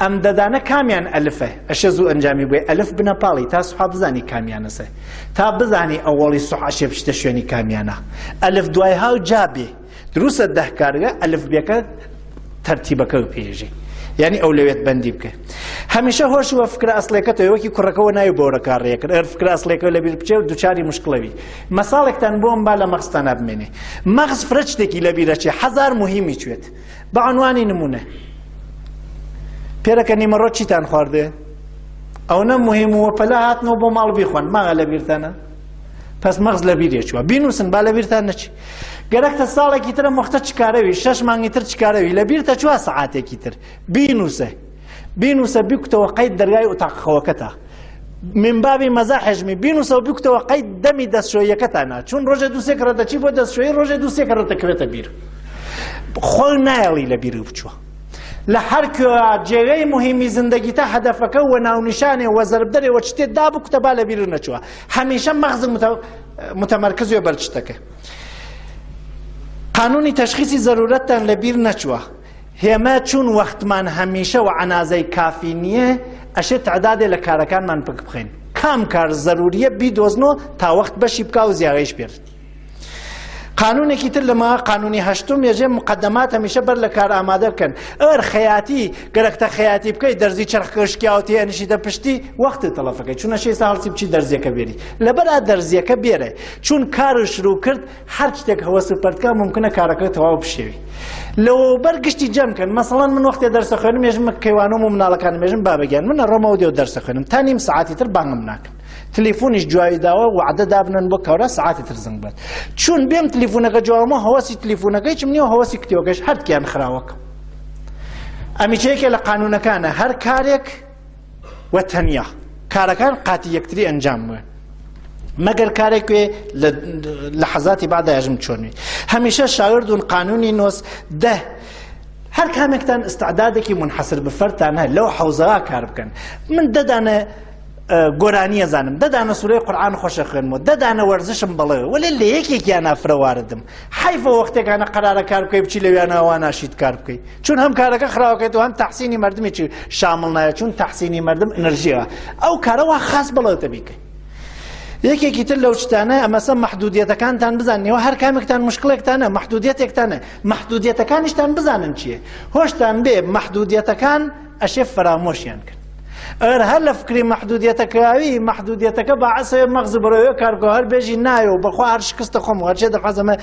ئەم دەدانە کامیان ئەلفە ئەشە زوو ئەنجامی بووێ ئەلف بنە پاڵی تا سوحا بزانی کامیانەسە تا بزانی ئەوەڵی سوحا شێ بشتە شوێنی کامیانە ئەلف دوای هاو جابێ دروسە 10 کارگە ئەلف بێکە تەرتیبەکە و پێژی یعنی ئەو لەوێت بەندی بکە هەمیشە هۆش وە فکرە ئەسڵێکەتەوە وەکی کوڕەکەەوە ناوی بۆرە کارڕێکرد ئەر فکرە ئەسڵێکەوە لەبیر بچێ و دووچاری مشکڵەوی مەساڵێکتان بۆم با لە مەغزتانە بمێنێ مەغز فرە شتێکی لەبیرەچێ 1000 مهمی کوێت بە عنوانی نمونە پێرەکە نیمەڕۆ چیتان خواردێ ئەو نە مهم وە پەلا هاتنەوە بۆ ماڵ بیخۆن ماغە لەبیرتانە پس مەغز لەبیرێ چووە بینوسن با لەبیرتان نەچی گەرەکتە ساڵێکی ترە مۆختە چکارەوی 6 مانگی تر چکارەوی لەبیرتە چوە سەعاتێکی تر بینوسە بیکوتەوە قەید دەرگای ئوتاقخەوەکەتە من بابی مەزاحێژمی بینوسە و بیکوتەوە قەید دەمی دەستشۆیەکەتانە چون ڕۆژێ دووسێ کەڕە دەچی بۆ دەستشۆی ڕۆژێ دووسێ کەڕە دەکەوێتە بیر خۆی نایەڵی لەبیر بچووە لە هەر جێگەی مهمی زندگیتە هەدەفەکە و ناونیشانێ وە زەربدەرێ وە چتێ دابکوتە با لەبیر نەچووە هەمیشە مەغز متەمەرکزوێ بەر شتەکە قانونی تشخیصی ضرورەتتان لەبیر نەچووە هێمە چون وەختمان هەمیشە و عنازەی کافی نییە ئەشێ تعدادێ لە کارەکانمان پک بخەین کام کار ضروریە بیدۆزنەوە تا وەخت بەشی بکا و زیاغەیش بێت قانونێکی تر لەما قانونی هەشتم یەژێ مقدمات هەمیشە بەر لە کار ئامادە بکەن ئەر خەیاتی گەرەکتە خەیاتی بکەی دەرزی چرخکەشکیاوتی ئەنیشیتە پشتی وەختت تەڵەفەکەی چونە شەی ساڵسی بچی دەرزیەکە بێری لەبەرا دەرزیەکە بێرە چون کارش شروع کرد هەر شتێک هەوەس پەرتکە ممکنە کارەکە تەواو بشێوی لەوە بەرگشتی جەمکەن مەسەڵەن من وەختێ دەرسە خوێنم مێژم کەیوانم و مناڵەکانم مێژم بابەگیان منە ڕۆمەوە دێ و دەرسە خوێنم تا نیم سەعاتی تر بانگم ناکەن تليفونيش جواي داوا وعدة دابنن بكورة ساعات ترزن بات شون بيم تليفونك جوامو هواسي تليفونك ايش منيو هواسي كتيوكش هر كيان خراوك امي شيك لقانون كان هر كاريك وتنيا كاركان قاتي يكتري انجام مگر كاريك لحظات بعد يجم تشوني هميشه شاعر دون قانوني نوس ده هر كامكتان استعدادك منحصر بفرتانه لو حوزا كاربكن من ددانه گۆرانی ئەزانم دەدانە سوورەی قورئان خۆشە خوێنمەوە دەدانە وەرزشم بڵێ وەلێ لە یەکێکیان ئافرەواردم حیفە وەختێکانە قەرارە کار بکەی بچی لەویانە وا ناشیت کار بکەی چون هەم کارەکە خراوەکەیتەوە هەم تەحسینی مردمیی شامڵ نایە چون تەحسینی مردم ئەنەرژیەوە ئەو کارەوە خاص بڵێتە بیکەی یەکێکی تر لەو شتانە ئەمەسە مەحدودیەتەکانتان بزاننەوە هەر کامێکتان مشکلێکتانە مەحدودیەتێکتانە مەحدودیەتەکانیشتان بزانن چییە هۆشتان بێ مەحدودیەتەکان ئەشێ فەرامۆشیان کرد ئەر هەر لە فکری مەحدودیەتەکەوی مەحدودیەتەکە باعەسە مەغز بڕۆیە کارکۆ هەر بێژی نایە و بەخوا هەر شکستە خۆم هەرچێ دەحەزەمە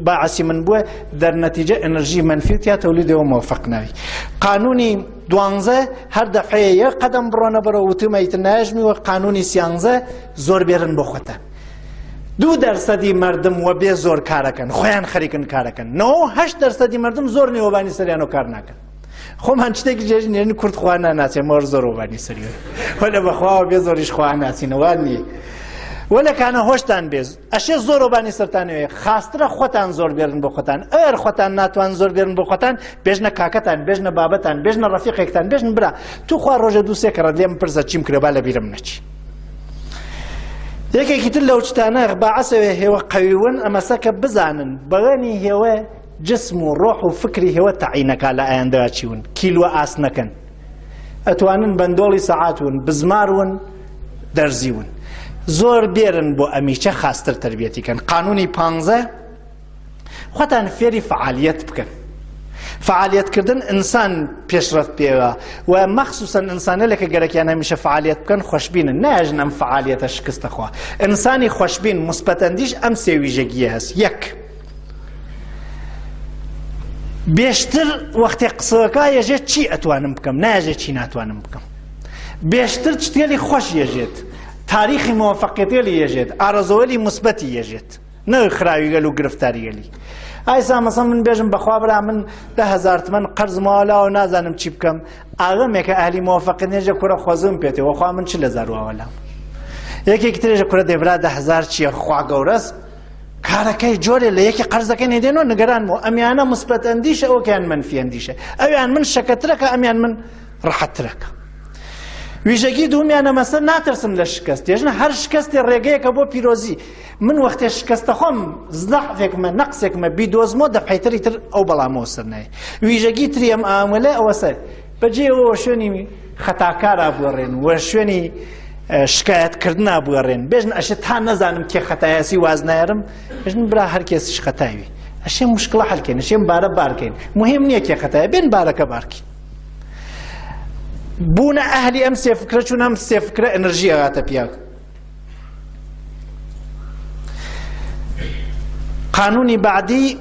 باعەسی من بووە دەرنەتیجە ئەنەرژی منفی تیا تەولیدەوە مۆفەق ناوی قانونی 12 هەر دەفعەیە یەک قەدەم بڕۆنە بەرەو وتمەیت ناژمی وە قانونی 13 زۆر بێرن بۆ خۆتان 2% مردم وە بێ زۆر کارەکەن خۆیان خەریکن کارەکەن 8% مردم زۆر نێوەبانی سەریان و کار ناکەن خۆمان شتێکی جێژنێنی کورد خوا ناناسێ مەوەر زۆرۆبانی سەریوە وەلە بەخواوە بێ زۆریش خوا ناسینەوە نیە وەلەکانە هۆشتان بێز ئەشێ زۆرۆبانی سەرتانەوەیە خاسترە خۆتان زۆر بێرن بۆ خۆتان ئەر خۆتان ناتوان زۆر بێرن بۆ خۆتان بێژنە کاکەتان بێژنە بابەتان بێژنە ڕەفیقێکتان بێژن برا تو خوا ڕۆژە دووسێ کەڕە لێم پرسە چیم کرێ با لە بیرم نەچی یەکێکی تر لەو شتانە باعەسەوێ هێوە قەویون ئەمەسە کە بزانن بەغەنی هێوە جسم و ڕۆح و فکری هێوە تەعینەکە لە ئایندەوە چیون کیلوە ئاس نەکەن ئەتوانن بەندۆڵی سەعاتون بزمارون دەرزیون زۆر بێرن بۆ ئەمیچە خاستر تربیەتیکەن قانونی 15 خۆتان فێری فعالیت بکەن فعالیتکردن ئینسان پێشرەفت پێوە و مەخسوسەن ئینسانە لەکە گەرەکیان هەمیشە فعالیت بکەن خۆشببینن ناژن ئەم فعالیەتە شکستە خوا ئینسانی خۆشببین موسبەتەندیش ئەم سێ ویژەگیە هەست یەک بێشتر وەختێ قسەکە یەژێت چی ئەتوانم بکەم ناژێت چی ناتوانم بکەم بێشتر چتێلی خۆش یەژێت تاریخی موفەقیەتێلی یەژێت ئارەزۆوەلی موسبەتی یەژێت نەوەی خراویگەل و گرفتاریگەلی ئایسا مەسەڵەن من بێژم بەخوا برا من 10,000 تمەن قەرزمەوە لاوە نازانم چی بکەم ئاغەمێکە ئەهلی موفەقیەت نێژە کوڕە خۆزم پێێتەوە خوا من چ لە زارواوە لام یەکێکی ترێژە کوڕە دێبرا 10,000 چییە خوا گەورەس کارەکەی جۆرێ لە یەکی قەرزەکەی نێدێنەوە نیگەرانمەوە ئەمیانە مثبەت ئەندیشە ئەوەکیان منفی ئەندیشە ئەویان من شەکەترەکە ئەمیان من ڕەحەتترەکە. ویژەگی دوومیانە مەسەر ناترسم لە شکست ێژنە هەر شکستی ڕێگەیەکە بۆ پیرۆزی من وەختێ شکستە خۆم زەحفێکمە نەقسێکمە بیدۆزمەوە دەفعیتری تر ئەو بەڵامەوە سەر نایە. ویژەگی تریم ئامەلە ئەوەسە بەجێەوە شوێنی خەتاکارا بوەڕێن وە شوێنی شکایەتکردنا بوەڕێن بێژن ئەشێ تا نەزانم کێ خەتایەسی واز نایرم بێژن برا هەر کێسیش خەتاوی ئەشێ موشکڵە حەلکەین ئەشێم بارە بارکەین مهم نییە کێ خەتایە بێن بارەکە بارکەین. بوونە ئەهلی ئەم سێ فکرە چون ئەم سێ فکرە ئەنەرژی ئەهاتە پیاک. قانونی بعدی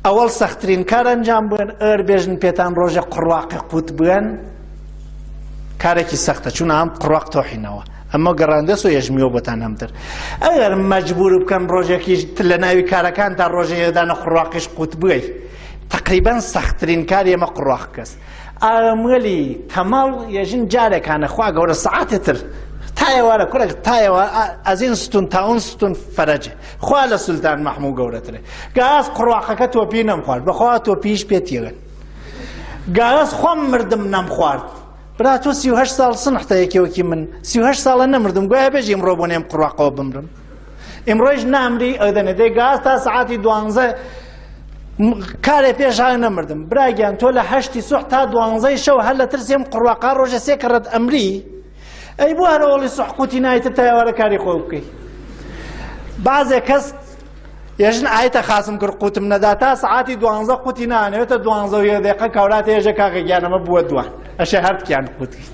ئەوەڵ سەختترین کار ئەنجام بوون ئەر بێژن پێتان ڕۆژە قڕواقی قوت بوێن کارێکی سەختە چون ئەم قڕواق تۆحینەوە ئەمە گەڕاندەس و یەژمیەوە بۆتان هەمتر ئەگەر مەجبور بکەم ڕۆژێکی لە ناوی کارەکان تا ڕۆژەیەدانە قڕواقیش قوت بگەی تقریبان سەختترین کاری ئەمە قڕواق کەس ئامەلی تەماڵ یەژن جارێکانە خوا گەورە سەعاتێتر تایەوارە کوڕێک تایەوە ئەزین ستون تاون ستون فەرەجێ خوا لە سولتان مەحموو گەورەترێ گاز قڕواقەکە تۆپی نەمخوارد بەخوا تۆپیش پێتیەوێن گاز خۆم مردم نەمخوارد برا تۆ 38 ساڵ سنحتە یەکێوەکی من 38 ساڵە نەمردم گویا بێژی ئەمڕۆ بۆ نێم قڕواقەوە بمرم ئێمڕۆیش نامری ئەدەنێ دەی گاز تا سەعاتی 12 کارێ پێشای نەمردم براگیان تۆ لە 8 سوح تا 12 شەو هەر لە ترسێم قڕواقا ڕۆژە سێ کەڕەت ئەمری ئەی بۆ هەرەوەڵی سوحقوتی نایتر تایوارە کاری خۆ بکەی. بازێ کەس یەژن ئایتە خاسم کرد قوتم نەدا تا سەعاتی 12 قوتی نانەوێتە 12 دقیقە کاوراتە ێژە کاکەگیانەمە بووە دوان ئەشێ هەردکیان قوتی.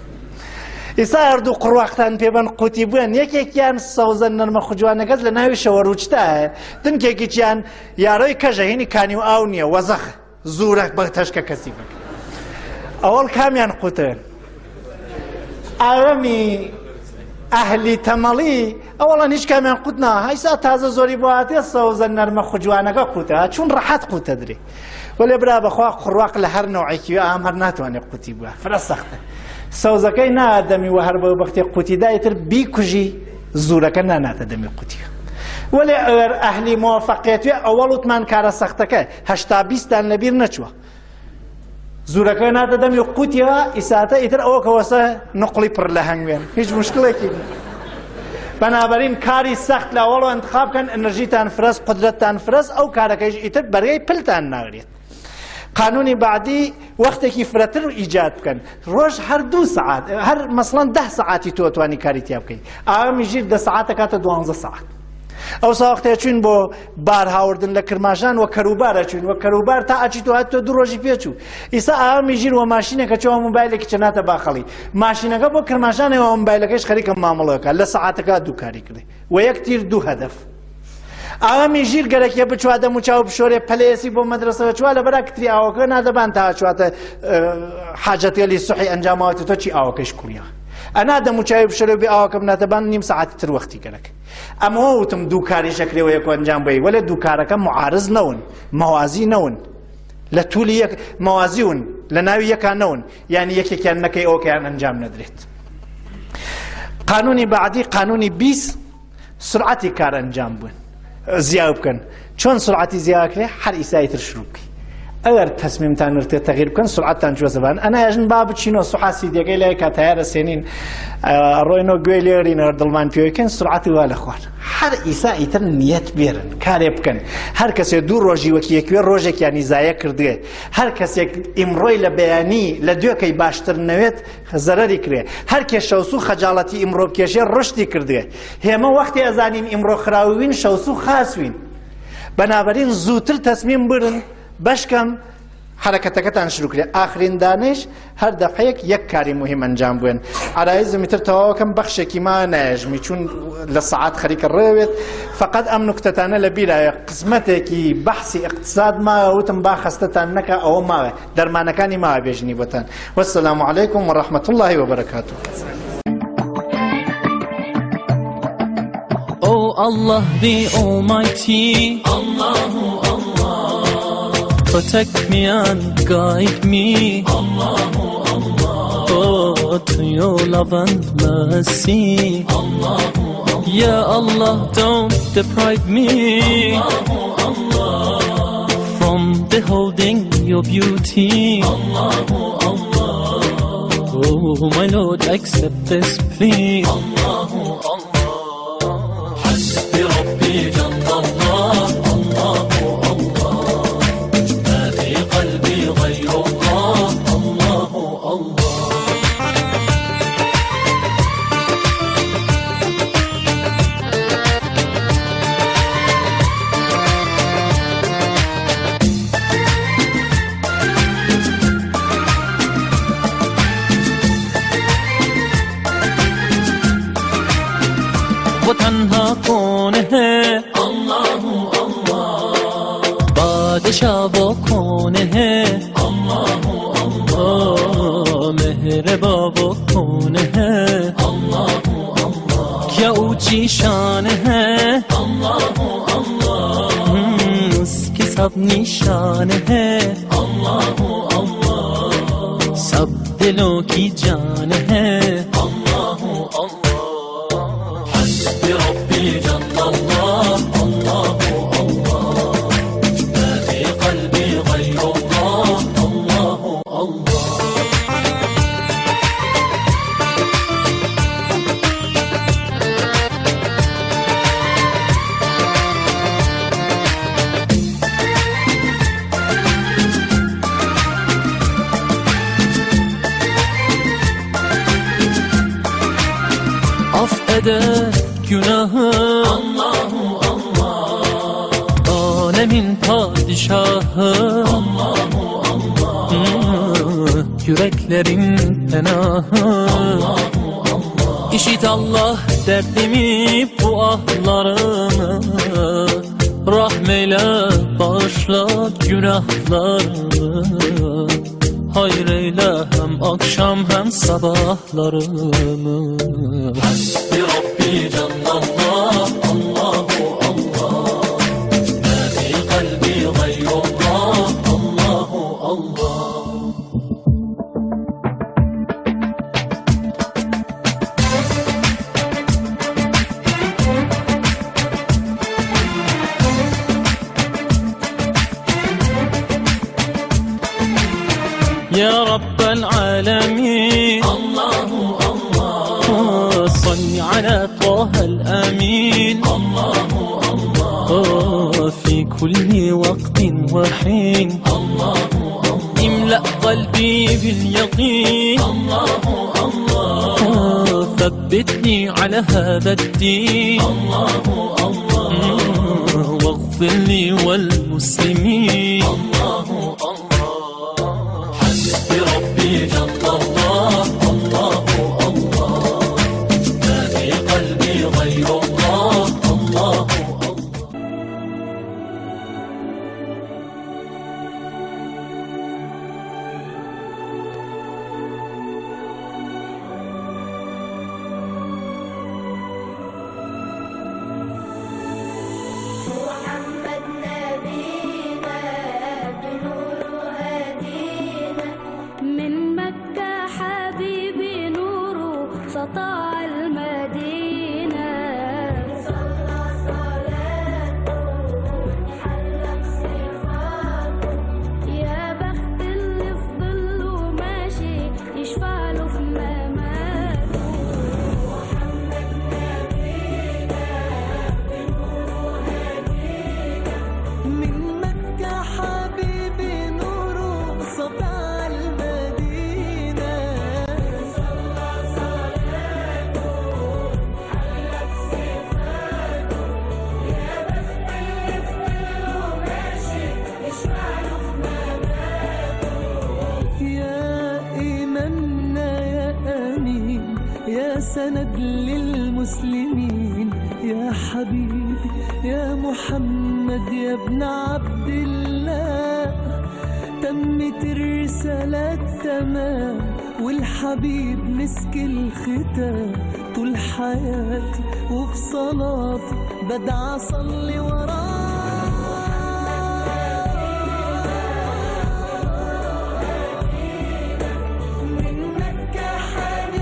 ئێستا هەردوو قڕواقتان پێبەن قوتی بوون یەکێکیان سەوزە نەرمە خوجوانەکەس لە ناوی شەوەڕووچتایە دنکێکیان یاڕۆی کەژە هینی کانی و ئاو نییە وەزەخە زوورە بە تەشکە کەسیفەکە ئەوەڵ کامیان قوتن ئاوەمی ئەهلی تەمەڵی ئەوەڵەن هیچ کامیان قوت ناوە هەیسا تازە زۆری بۆ هاتێ سەوزە نەرمە خوجوانەکە قوتە چون ڕەحەت قوتە درێ وەلێ برا بەخوا قڕواق لە هەر نەوعێکی ئام هەر ناتوانێت قوتی بووە فرە سەختە سەوزەکەی نادەمی وە هەر بە بەختێ قوتی دایتر بیکوژی زوورەکە ناناتە دەمی قوتیە وەلێ ئەگەر ئەهلی موفەقیەتوێ ئەوەڵوتمان کارە سەختەکە 20 لەبیر نەچووە زوورەکە ناتە دەمی قوتیەوە ئیساتە ئیتر ئەوە کەوەسە نقڵی پڕ لە هەنگوێن هیچ مشکلێکی بەنابەرین کاری سەخت لە ئەوەڵەوە انتخاب بکەن ئەنەرژیتان فرەس قودرەتتان فرەس ئەو کارەکەیش ئیتر بەرگەی پلتان ناگرێت. قانونی بعدی وەختێکی فرەتر ئیجاد بکەن ڕۆژ هەر 2 سەعات هەر مەسڵەن 10 سەعاتی تۆ توانی کاری تیا بکەیت ئاوامی ژیر 10 سەعاتە کاتە 12 سەعات ئەوسا وەختێ چوین بۆ بار هاوردن لە کرماشان وە کەروبارە چوین وە کەروبار تا ئەچی تۆ هات تۆ 2 ڕۆژی پێچوو ئیسا ئاوامی ژیر وە ماشینێکە چۆوە مۆبایلێکی چەناتە باخەڵی ماشینەکە بۆ کرماشانەوە مۆبایلەکەیش خەریکە مامەڵەکە لە سەعاتەکە 2 کاری کردی و یەک تیر 2 هەدەف ئاوامی ژیر گەرەکێ بچوا دەموچاو بشۆرێ پەلەیەسی بۆ مەدرسەوە چوا لەبەرا کتری ئاوەکە نادەبان تا چواتە حاجەتێلی سوحی ئەنجامەوەتی تۆ چی ئاوەکەش کوڕیە ئەنا دەموچاوی بشۆرێ بێ ئاوەکەم ناتەبان نیم سەعاتی تر وەختی گەرەکە ئەمەوە وتم دوو کاری شەکرێەوە یەکۆ ئەنجام بێ وەلێ دوو کارەکە معارض نەون مەوازی نەون لە توولی یەک مەوازیون لە ناوی یەکان نەون یعنی یەکێکیان نەکەی ئەوکەیان ئەنجام نەدرێت. قانونی بعدی قانونی 20 سرعەتی کار ئەنجام بوون زیاو بکەن چۆن سرعەتی زیاکرێ هەر ئیسایتر شروع بکەی ئەگەر تەسمیمتان نرتێت تەغیر بکەن سرعەتتان جوە زەبان ئەنا ئەژن با بچینەوە سوحاسی دێگەی لای کاتایارە سێنین ڕۆینەوە گوێ لێرینەوە دڵمان پێوەکەن سرعەتی وا لە خوار هەر ئیسایتر نیەت بێرن کارێ بکەن هەر کەسێک 2 ڕۆژی وەکی یەکوێ ڕۆژێکیان ئیزایە کردوێ هەر کەسێک ئیمڕۆی لە بەیانی لە دوێکەی باشتر نەوێت زەرەری کرێ هەر کێ شەوسو خەجاڵەتی ئیمڕۆ بکێشێ ڕشتی کردوێ هێمە وەختی ئەزانین ئیمڕۆ خراوین شەوسو خاسوین بەنابەرین زووتر تەسمیم برن بەشکەم حرەکەتەکەتان شروع کرێ ئاخرین دانش هەر دەفعەیەک یەک کاری مهم ئەنجام بوێن عرایزمی تر تەواوەکەم بەخشێکی ما نایژمی چون لە سەعات خەریکە ڕێوێت فقط ئەم نوکتەتانە لە بیرایە قسمەتێکی بەحسی اقتصاد ماوە وتم با خەستەتان نەکە ئەوە ماوە دەرمانەکانی ماوە بێژنی بۆتان وەسەلام عەلەیکم وەڕەحمەت الله وبەرەکاتوه. Oh Allah the Almighty, Allahu protect me and guide me, Allahu Allah. Oh to your love and mercy. Ya Allah, don't deprive me from beholding your beauty. Oh my Lord, accept this plea. حسبي ربي جل الله. الله الله ما في قلبي غير الله. الله الله वो तन्हा कौन है? अल्लाह अल्लाह। बादशाह वो कौन है? अल्लाह अल्लाह। मेहरबा वो कौन है? अल्लाह अल्लाह। क्या ऊंची शान है? अल्लाह अल्लाह। उसकी सब निशान है? अल्लाह अल्लाह। सब दिलों की जान है? अल्लाह अल्लाह। ربي جل الله. الله الله ما في قلبي غير الله. الله الله affeder günahı. Allahu Allah. Alemin padişahı. Allahu Allah. Yüreklerin penahı. Allahu Allah. İşit Allah derdimi, bu ahlarımı. Rahmeyle bağışla günahlarımı. Hayır eyle hem akşam hem sabahlarımı. Hasbi Rabbi Cellallah. Allahu Allah. Ma fi kalbi gayrullah. Allahu Allah. يا رب العالمين. الله الله. صل على طه الأمين. الله الله. في كل وقت وحين. الله الله. املأ قلبي باليقين. الله الله. ثبتني على هذا الدين. الله الله. واغفر لي والمسلمين. الله الله. ربي جل الله. الله الله. ما في قلبي غير الله. الله الله. محمد نبينا بنور هدينا، من مكة حبيبي نوره سطع المدينة. صلى صلاته حلى بصفاته، يا بخت اللي في ظله ماشي يشفع له في مماته. محمد نبينا بنور هدينا، من مكة حبيبي نوره سطع المدينة. صلى صلاته حلى بصفاته، يا بخت اللي في ظله ماشي يشفع له في مماته. يا إمامنا يا أمين، يا سند للمسلمين، يا حبيبي يا محمد يا ابن عبد الله. تمت الرسالة تمام، والحبيب مسك الختام. طول حياتي وفي صلاتي بدعى أصلي وراه. من مكة حبيبي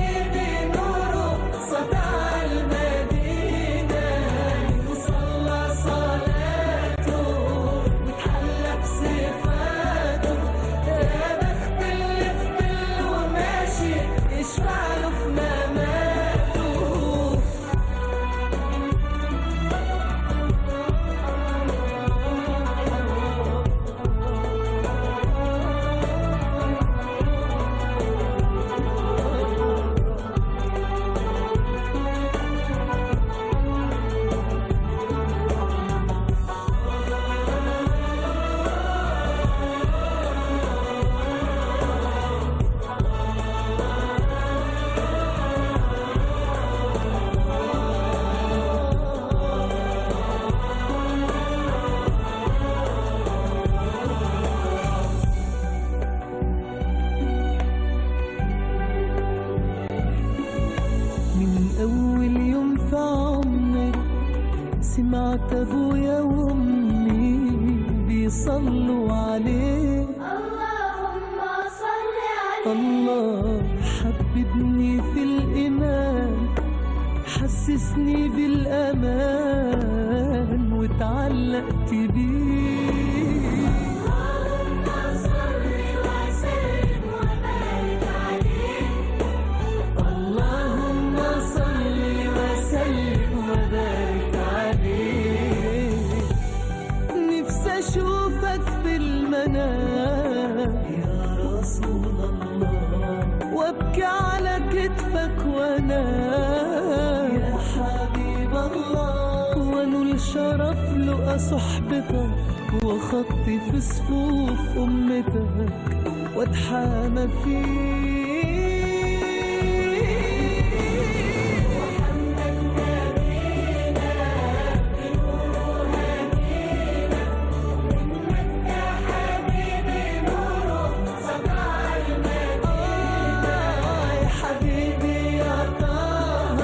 أول يوم في عمري سمعت أبويا وأمي بيصلوا عليه. اللهم صل عليه. الله حببني في الإيمان، حسسني بالأمان واتعلقت بيه. اللهم صل وسلم وبارك عليه. اللهم صل وسلم وبارك عليه. نفسي أشوفك في المنام يا رسول الله، وابكي على كتفك وانام يا حبيب الله، وانول شرف لقى صحبتك وخطي في صفوف امتك واتحامى فيك. محمد نبينا بنوره هدينا، من مكة حبيبي نوره سطع المدينة. يا حبيبي يا طه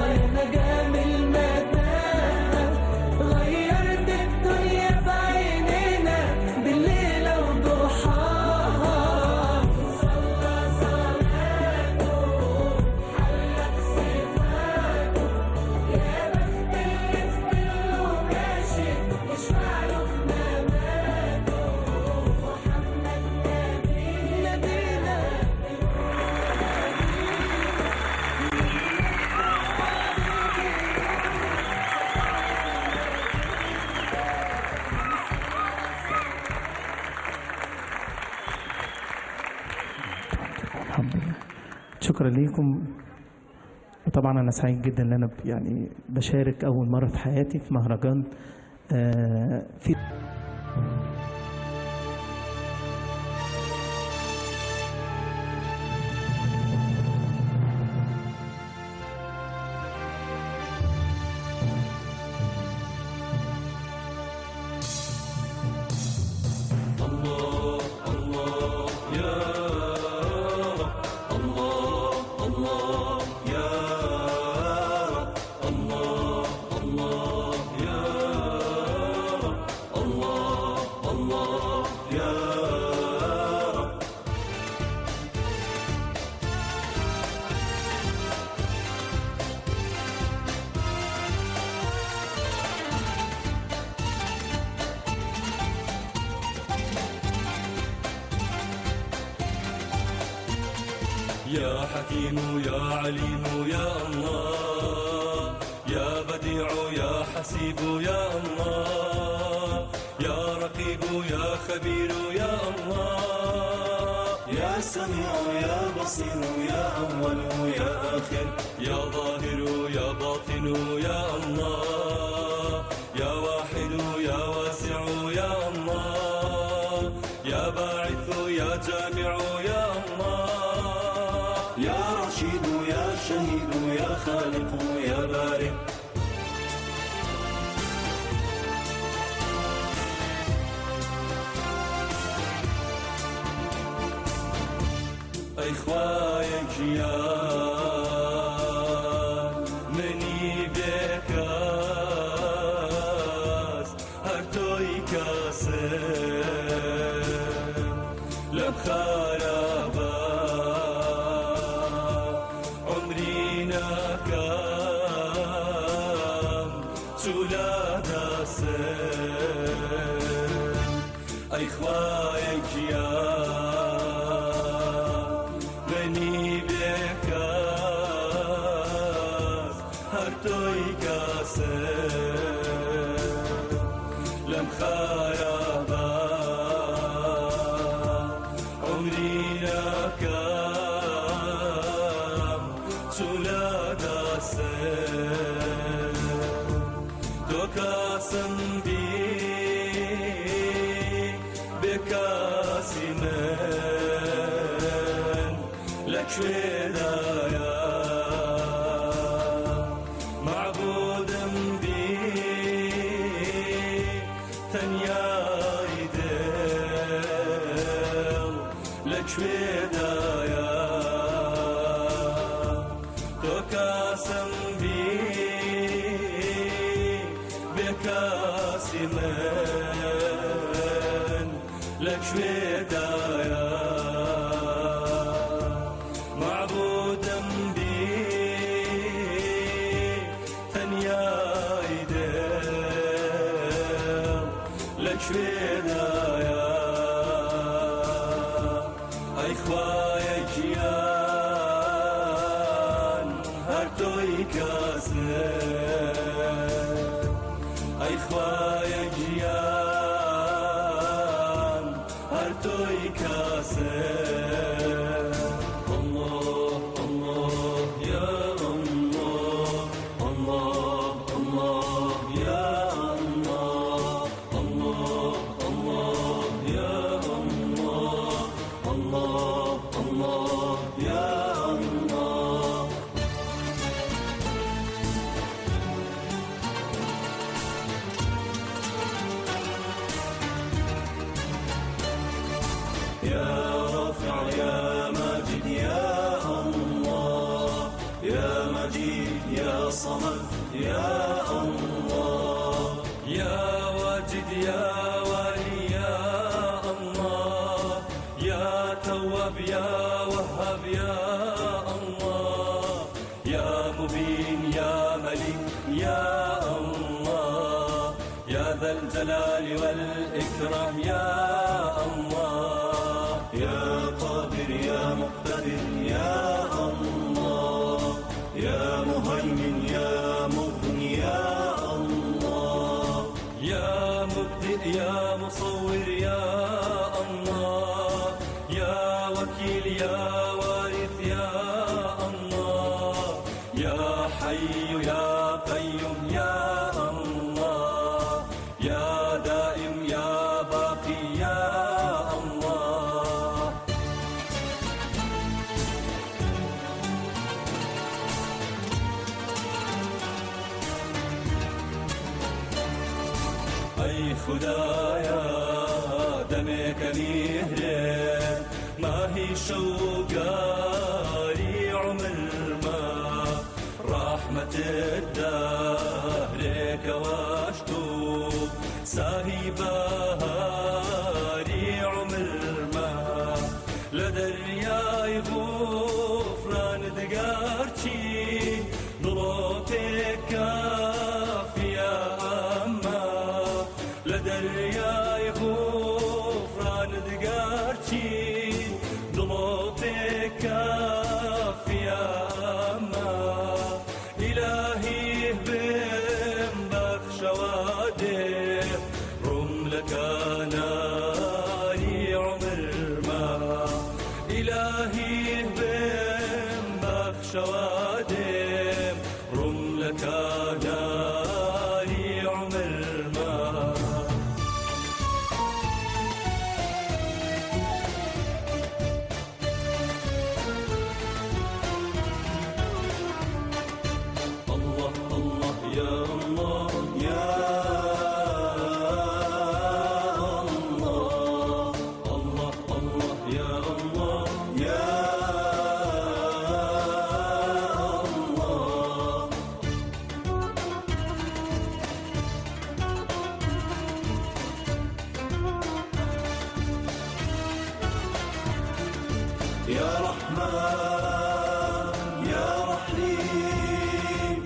يا نجم المتاهة، غيرت الدنيا في عينينا بالليل وضحاها. صلى صلاته حلت صفاته، يا بخت اللي في ظله ماشي يشفع له في مماته. محمد نبينا الحمد لله. شكرا ليكم. وطبعا انا سعيد جدا ان انا يعني بشارك اول مره في حياتي في مهرجان في يا حكيم يا عليم يا الله، يا بديع يا حسيب يا الله، يا رقيب يا خبير يا الله، يا سميع يا بصير يا أول يا آخر، يا ظاهر يا باطن يا الله، يا واحد يا واسع يا الله، يا باعث يا جامع يا الله، يا رشيد يا شهيد يا خالق يا بارئ. إخوايك يا مني بكاس هرتوي كاسم لبخاربا عمرنا كام سولادا سم إخوايك يا بني بكاس هرتوي كاسم لم خاربا عمرنا كام سولادا سم دو كاسم بي بكاسي من لك شويدايا معبود بي تنياي دل لك شويدايا توك بكاسم بي بكاسي من لك شويدايا معبودم بي تنيا يدل لك شويدايا اي خوايا جيان هرتوي كاسن اي خوايا جيان هرتوي كاسن الله الله يا الله الله الله يا الله الله الله يا الله الله الله يا الله يا رافع يا ماجد يا الله يا مجيد يا صمد يا الله يا واجد يا والي يا الله يا تواب يا وهاب يا الله يا مبين يا ملك يا الله يا ذا الجلال والإكرام يا الله يا قادر يا مقتدر يا الله يا مهيمن يا مغني يا الله يا مبدئ يا مصور يا الله يا وكيل يا وارث يا الله يا حي يا قيوم يا الله يا دائم يا باقي يا الله أي خدايا دمك مهره ما هي شوقاري عمر ما رحمة الدهر كواشتوب ساهي بهاري عمر ما لدرياي غفران دقارتي ضروبك كافية أما لدرياي غفران دقارتي ضروبك كافية أما إلهي بن بخشواده رملك ناري عمر ما إلهي بن بخشواده رملك ناري عمر ما يا الله يا الله الله الله يا الله يا الله يا رحمن يا رحيم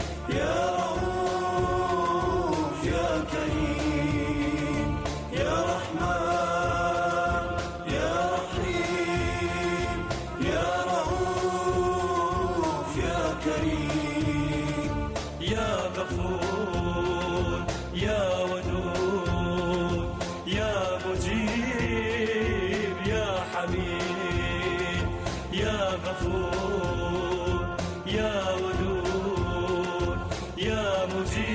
يا كريم يا رحمن يا رحيم يا رؤوف يا كريم يا غفور يا ودود يا مجيب يا حميد يا غفور يا ودود يا مجيب